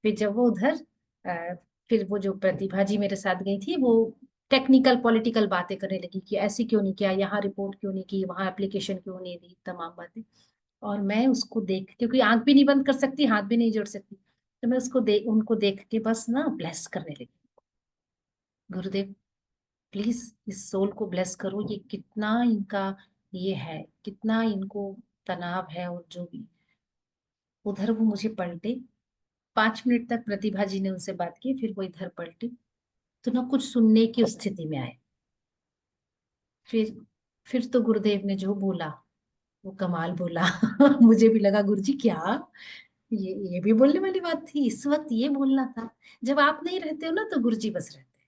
फिर जब वो उधर अ, फिर वो जो प्रतिभा जी मेरे साथ गई थी वो टेक्निकल पॉलिटिकल बातें करने लगी कि ऐसी क्यों नहीं किया, यहाँ रिपोर्ट क्यों नहीं की, वहां एप्लीकेशन क्यों नहीं दी, तमाम बातें। और मैं उसको देख, क्योंकि आंख भी नहीं बंद कर सकती, हाथ भी नहीं जोड़ सकती, तो मैं उनको देख के बस ना ब्लेस करने लगी। गुरुदेव प्लीज इस सोल को ब्लेस करो, ये कितना इनका ये है, कितना इनको तनाव है। और जो भी उधर वो मुझे पलटे, 5 मिनट तक प्रतिभा जी ने उनसे बात की, फिर वो इधर पलटी तो ना कुछ सुनने की स्थिति में आए। फिर फिर तो गुरुदेव ने जो बोला वो कमाल बोला। मुझे भी लगा गुरुजी क्या, ये भी बोलने वाली बात थी, इस वक्त ये बोलना था। जब आप नहीं रहते हो ना तो गुरुजी बस रहते हैं।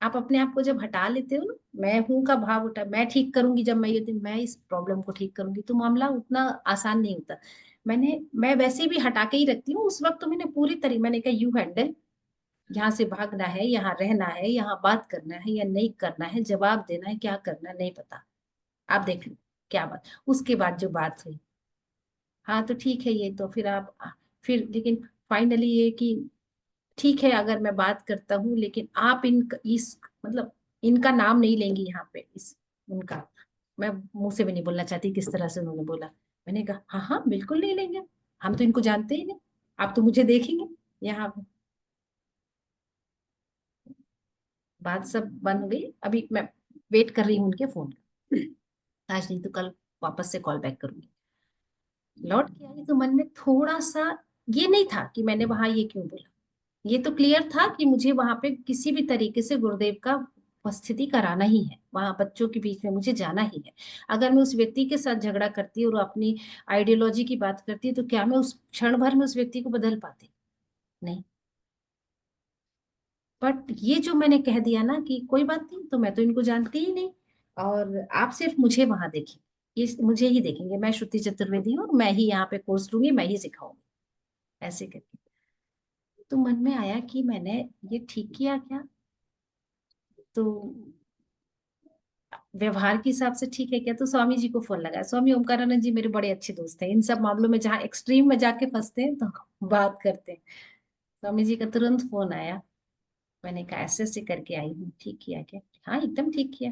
आप अपने आप को जब हटा लेते हो ना, मैं हूं का भाव उठा, मैं ठीक करूंगी, जब मैं ये दिन मैं इस प्रॉब्लम को ठीक करूंगी, तो मामला उतना आसान नहीं होता। मैं वैसे भी हटा के ही रखती हूँ। उस वक्त तो मैंने कहा यू हैंडल, यहाँ से भागना है, यहाँ रहना है, यहाँ बात करना है या नहीं करना है, जवाब देना है, क्या करना है नहीं पता, आप देख लो क्या बात। उसके बाद जो बात हुई, हाँ तो ठीक है ये तो फिर फिर लेकिन फाइनली ये कि ठीक है अगर मैं बात करता हूँ लेकिन आप इस मतलब इनका नाम नहीं लेंगी यहाँ पे, इस उनका मैं मुंह से भी नहीं बोलना चाहती किस तरह से उन्होंने बोला। मैंने कहा हाँ हाँ बिल्कुल नहीं लेंगे, हम तो इनको जानते ही नहीं, आप तो मुझे देखेंगे यहाँ पे। बात सब बंद हो गई। अभी मैं वेट कर रही हूँ उनके फोन का, आज नहीं तो कल वापस से कॉल बैक करूंगी। लौट के आई तो मन में थोड़ा सा ये नहीं था कि मैंने वहां ये क्यों बोला। ये तो क्लियर था कि मुझे वहां पे किसी भी तरीके से गुरुदेव का उपस्थिति कराना ही है, वहां बच्चों के बीच में मुझे जाना ही है। अगर मैं उस व्यक्ति के साथ झगड़ा करती और अपनी आइडियोलॉजी की बात करती तो क्या मैं उस क्षण भर में उस व्यक्ति को बदल पाती? नहीं। बट ये जो मैंने कह दिया ना कि कोई बात नहीं, तो मैं तो इनको जानती ही नहीं, और आप सिर्फ मुझे वहां देखिए, ये मुझे ही देखेंगे, मैं श्रुति चतुर्वेदी हूँ और मैं ही यहाँ पे कोर्स लूंगी, मैं ही सिखाऊंगी, ऐसे करके। तो मन में आया कि मैंने ये ठीक किया क्या? तो व्यवहार के हिसाब से ठीक है क्या? तो स्वामी जी को फोन लगाया। स्वामी ओमकारानंद जी मेरे बड़े अच्छे दोस्त हैं, इन सब मामलों में जहाँ एक्सट्रीम में जाके फंसते हैं तो बात करते हैं। स्वामी जी का तुरंत फोन आया। मैंने कहा ऐसे ऐसे करके आई हूँ, ठीक किया क्या? हाँ एकदम ठीक किया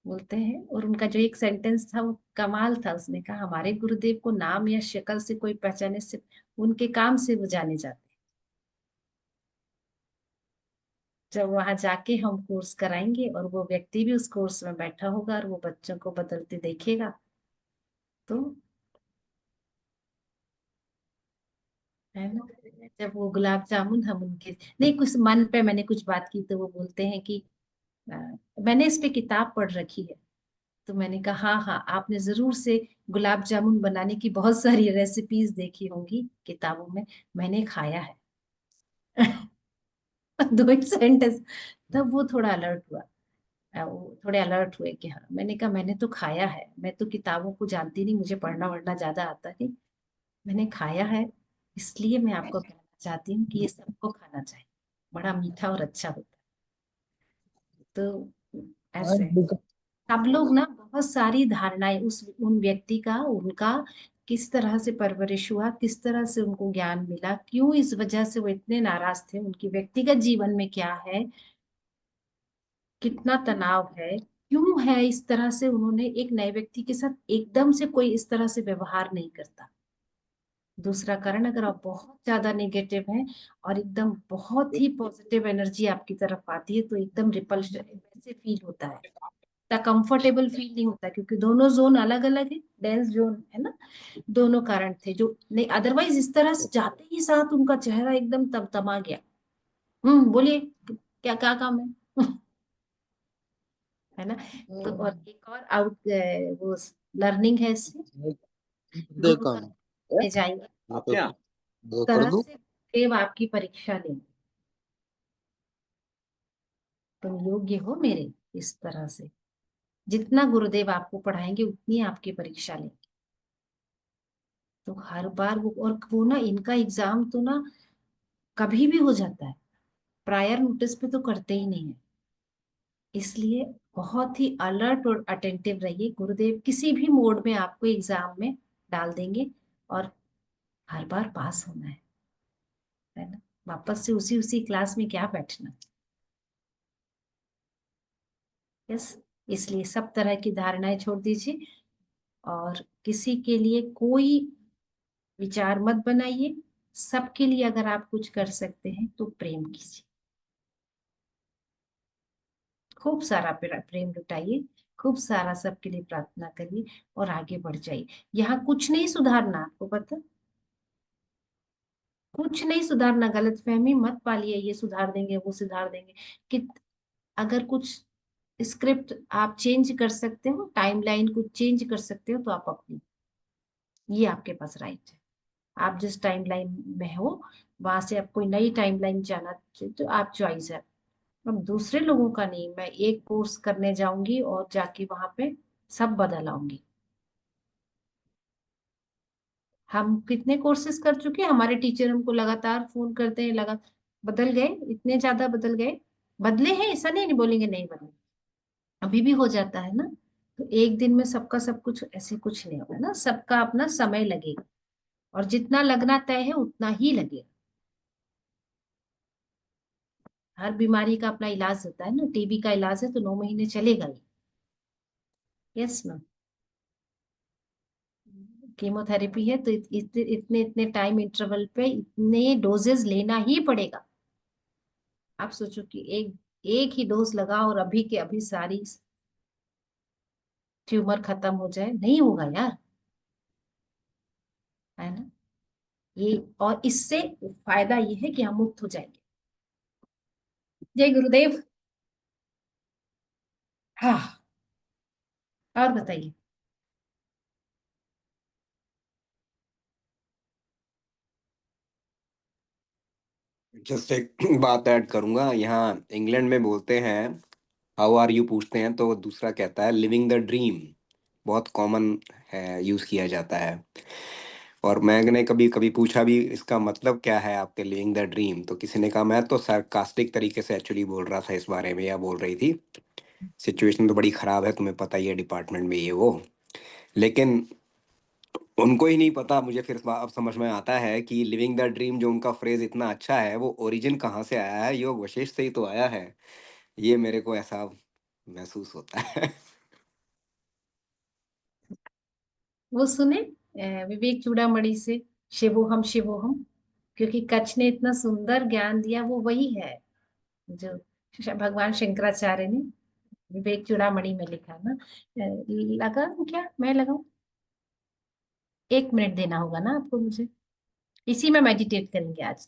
बोलते हैं। और उनका जो एक सेंटेंस था वो कमाल था। उसने कहा हमारे गुरुदेव को नाम या शक्ल से कोई पहचाने, से उनके काम से वो जाने जाते हैं। जब वहां जाके हम कोर्स कराएंगे और वो व्यक्ति भी उस कोर्स में बैठा होगा और वो बच्चों को बदलते देखेगा तो, है ना। जब वो गुलाब जामुन हम उनके नहीं, कुछ मन पे मैंने कुछ बात की तो वो बोलते हैं कि अ, मैंने इस पे किताब पढ़ रखी है। तो मैंने कहा हाँ हाँ आपने जरूर से गुलाब जामुन बनाने की बहुत सारी रेसिपीज देखी होंगी किताबों में, मैंने खाया है। दो एक सेंटेंस, तब वो थोड़ा अलर्ट हुआ। वो थोड़े अलर्ट हुए कि हाँ। मैंने कहा मैंने तो खाया है, मैं तो किताबों को जानती नहीं, मुझे पढ़ना वढ़ना ज्यादा आता है, मैंने खाया है, इसलिए मैं आपको कहना चाहती हूँ कि ये सबको खाना चाहिए, बड़ा मीठा और अच्छा होता है। तो ऐसे सब लोग ना बहुत सारी धारणाएं उस उन व्यक्ति का, उनका किस तरह से परवरिश हुआ, किस तरह से उनको ज्ञान मिला, क्यों इस वजह से वो इतने नाराज थे, उनकी व्यक्तिगत जीवन में क्या है, कितना तनाव है, क्यों है इस तरह से, उन्होंने एक नए व्यक्ति के साथ एकदम से कोई इस तरह से व्यवहार नहीं करता। दूसरा कारण, अगर आप बहुत ज्यादा नेगेटिव हैं और एकदम बहुत ही पॉजिटिव एनर्जी आपकी तरफ आती है तो एकदम रिपल्शन वैसे फील होता है। इतना कंफर्टेबल फील नहीं होता, क्योंकि दोनों जोन अलग अलग है, डेंस जोन है ना। दोनों कारण थे जो नहीं, अदरवाइज इस तरह से जाते ही साथ उनका चेहरा एकदम तमतमा गया। बोलिए, क्या क्या काम है? है ना। तो और एक और आउट वो लर्निंग है इससे, गुरु का ले जाएंगे इस तरह से देव आपकी परीक्षा लेंगे, तुम योग्य हो मेरे, इस तरह से जितना गुरुदेव आपको पढ़ाएंगे उतनी आपकी परीक्षा लेंगे। तो हर बार वो ना इनका एग्जाम तो ना कभी भी हो जाता है, प्रायर नोटिस पे तो करते ही नहीं है। इसलिए बहुत ही अलर्ट और अटेंटिव रहिए, गुरुदेव किसी भी मोड में आपको एग्जाम में डाल देंगे और हर बार पास होना है ना। वापस से उसी उसी क्लास में क्या बैठना। यस। इसलिए सब तरह की धारणाएं छोड़ दीजिए और किसी के लिए कोई विचार मत बनाइए। सबके लिए अगर आप कुछ कर सकते हैं तो प्रेम कीजिए, खूब सारा प्रेम लुटाइए, खूब सारा सबके लिए प्रार्थना करिए और आगे बढ़ जाइए। यहाँ कुछ नहीं सुधारना, आपको पता, कुछ नहीं सुधारना। गलतफहमी मत पालिए ये सुधार देंगे वो सुधार देंगे। कि अगर कुछ स्क्रिप्ट आप चेंज कर सकते हो, टाइमलाइन कुछ चेंज कर सकते हो, तो आप अपनी, ये आपके पास राइट है। आप जिस टाइमलाइन में हो वहां से आप कोई नई टाइमलाइन जाना चाहिए तो आप चॉइस है। अब दूसरे लोगों का नहीं, मैं एक कोर्स करने जाऊंगी और जाके वहां पे सब बदल आऊंगी। हम कितने कोर्सेज कर चुके हैं, हमारे टीचर हमको लगातार फोन करते हैं, लगा बदल गए, इतने ज्यादा बदल गए। बदले हैं ऐसा नहीं बोलेंगे नहीं बदले, अभी भी हो जाता है ना। तो एक दिन में सबका सब कुछ ऐसे कुछ नहीं होगा ना, सबका अपना समय लगेगा और जितना लगना तय है उतना ही लगेगा। हर बीमारी का अपना इलाज होता है ना, टीबी का इलाज है तो 9 महीने चलेगा ही। यस ना। कीमोथेरेपी है तो इतने इतने टाइम इंटरवल पे इतने डोजेस लेना ही पड़ेगा। आप सोचो कि एक एक ही डोज लगा और अभी के अभी सारी ट्यूमर खत्म हो जाए, नहीं होगा यार, है ना। ये और इससे फायदा ये है कि हम मुक्त हो जाएंगे। जय गुरुदेव। हाँ, और बताइए। जस्ट एक बात ऐड करूंगा। यहाँ इंग्लैंड में बोलते हैं हाउ आर यू पूछते हैं तो दूसरा कहता है लिविंग द ड्रीम। बहुत कॉमन है, यूज किया जाता है। और मैंने कभी कभी पूछा भी इसका मतलब क्या है आपके लिविंग द ड्रीम, तो किसी ने कहा मैं तो सार्कास्टिक तरीके से एक्चुअली बोल रहा था इस बारे में, या बोल रही थी सिचुएशन तो बड़ी खराब है, तुम्हें पता ही है डिपार्टमेंट में ये वो। लेकिन उनको ही नहीं पता, मुझे फिर अब समझ में आता है कि लिविंग द ड्रीम जो उनका फ्रेज इतना अच्छा है वो ओरिजिन कहाँ से आया है, योग वशिष्ठ से ही तो आया है। ये मेरे को ऐसा महसूस होता है। वो सुने विवेक चूड़ामणि से, शिवोहम शिवोहम, क्योंकि कच्छ ने इतना सुंदर ज्ञान दिया, वो वही है जो भगवान शंकराचार्य ने विवेक चूड़ामणि में लिखा ना। लगा क्या, मैं लगाऊं? 1 मिनट देना होगा ना आपको मुझे, इसी में मेडिटेट करेंगे आज।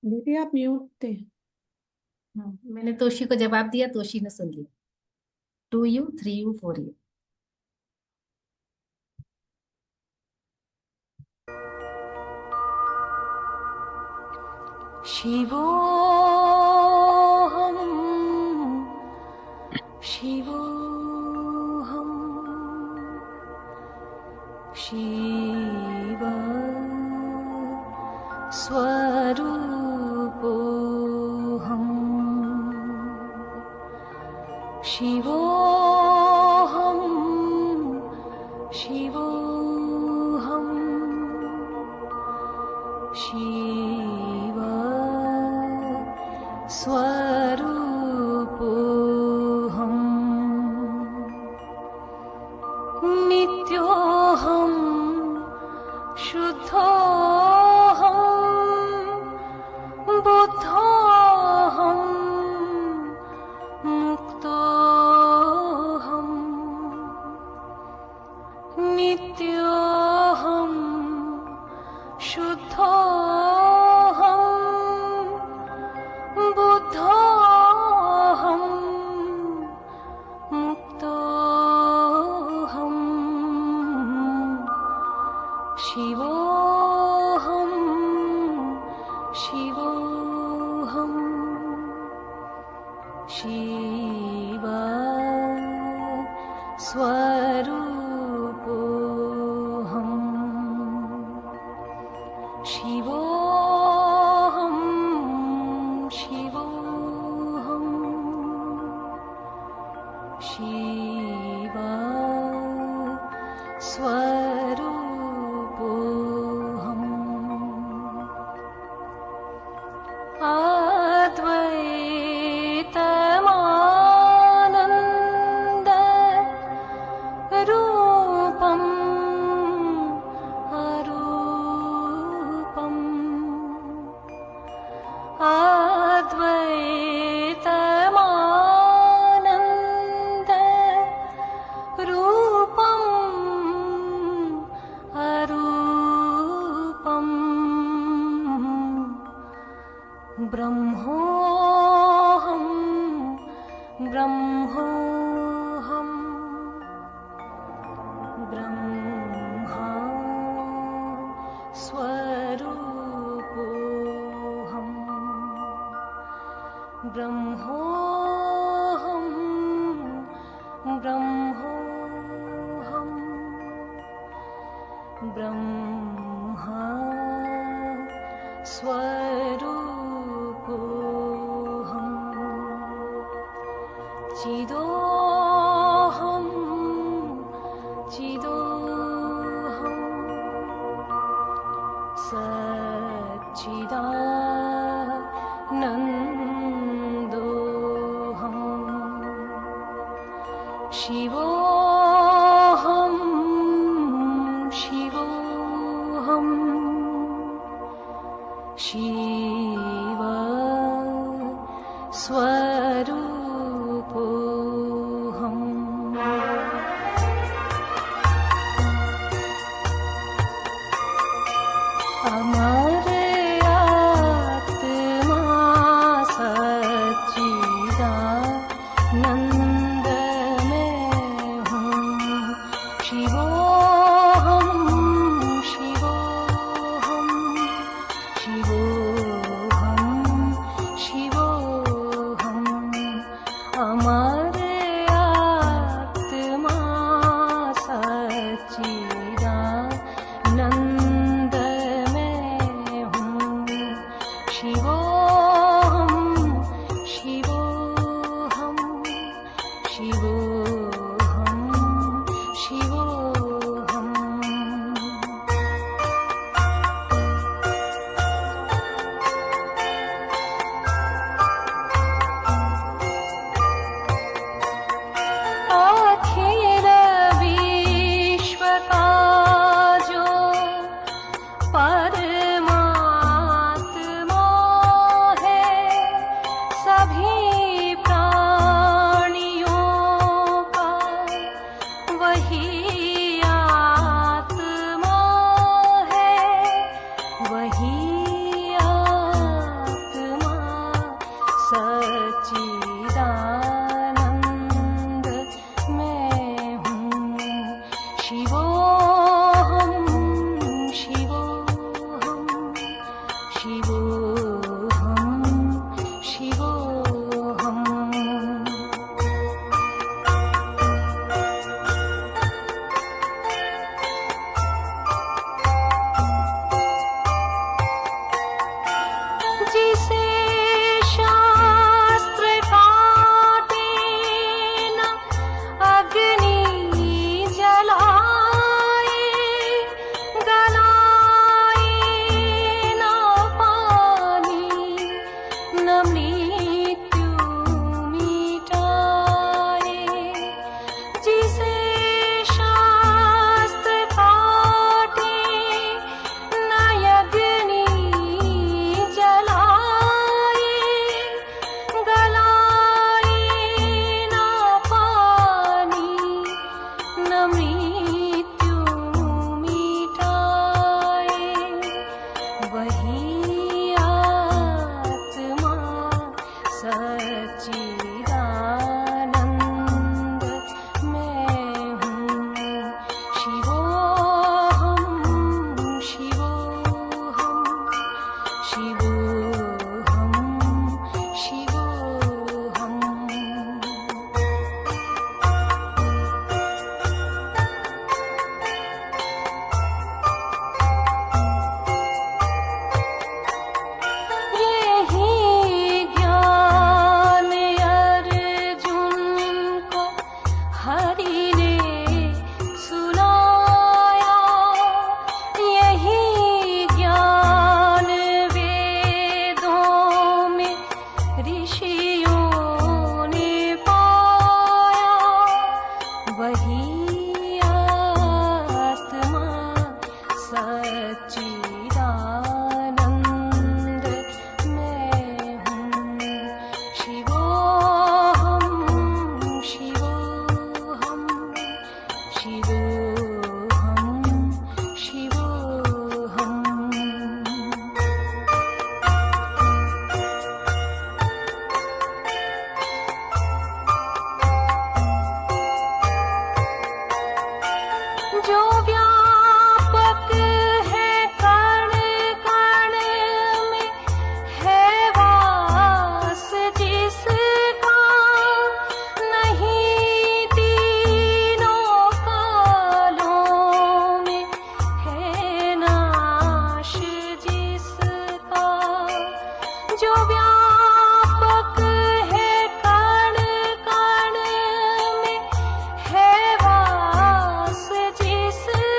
दीदी आप म्यूट थे। मैंने तोशी को जवाब दिया, तोशी ने सुन लिया। 2U 3U 4U। शिवोऽहं शिवोऽहं शिव स्वरूपोऽहं शिवोऽहं शिवोऽहं शिव स्वरूपोऽहं नित्योऽहं शुद्धोऽहं बुद्धोऽहं मुक्तोऽहं नित्योऽहं शुद्धोऽहं बुद्धोऽहं मुक्तोऽहं शिवोऽहं शिवोऽहं शिव स्वरूपोऽहं शिवोऽहं शिवोऽहं शिव स्वरूपोऽहं अद्वैतमानन्द रूपम् अरूपम् अद्वैतमानन्द रूपम् अरूपम् ब्रह्मोऽहं ब्रह्मोऽहं ब्रह्मा स्वरूपोऽहं ब्रह्मोऽहं ब्रह्मोऽहं ब्रह्मा स्वरूपोऽहं चिदोऽहं चिदोऽहं सच्चिदानन्दोऽहं शिवोऽहं शिवोऽहं शिव स्वरूपोऽहम् शिवोऽहं शिवोऽहं शिवोऽहं शिवोऽहम् जिसे शास्त्र काटे न अग्नि जलाए, गलाए न पानी, न मृत्यु मिटाए। जिसे शास्त्र काटे न अग्नि जलाए, गलाए न पानी, न मृत्यु मिटाए। वही आत्मा सच्चिदानंद मैं हूँ। शिवोऽहं शिवोऽहं शिवोऽहं शिवोऽहम् यही ज्ञान अर्जुन को हरि ने सुनाया, यही ज्ञान वेदों में ऋषियों ने पाया। वही आत्मा सच्चिदानंद मैं हूँ। शिवोऽहं शिवोऽहं शिवोऽहं शिवोऽहम् जो व्यापक है कण कण में, है वास जिसका, नहीं तीनों कालों में है नाश जिसका। जो व्यापक है कण कण में, है वास जिसका,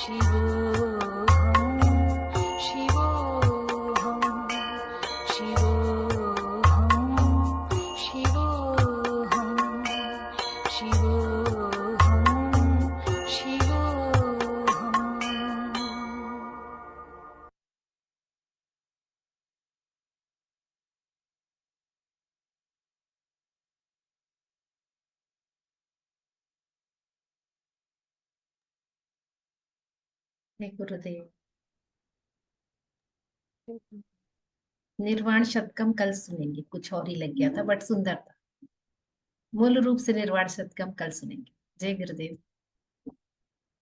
शिवोऽहं शिवोऽहं शिवोऽहं शिवोऽहं शिवोऽहं शिवोऽहम्। हे गुरुदेव। निर्वाण शतकम कल सुनेंगे, कुछ और ही लग गया था बट सुंदर था। मूल रूप से निर्वाण शतकम कल सुनेंगे। जय गुरुदेव।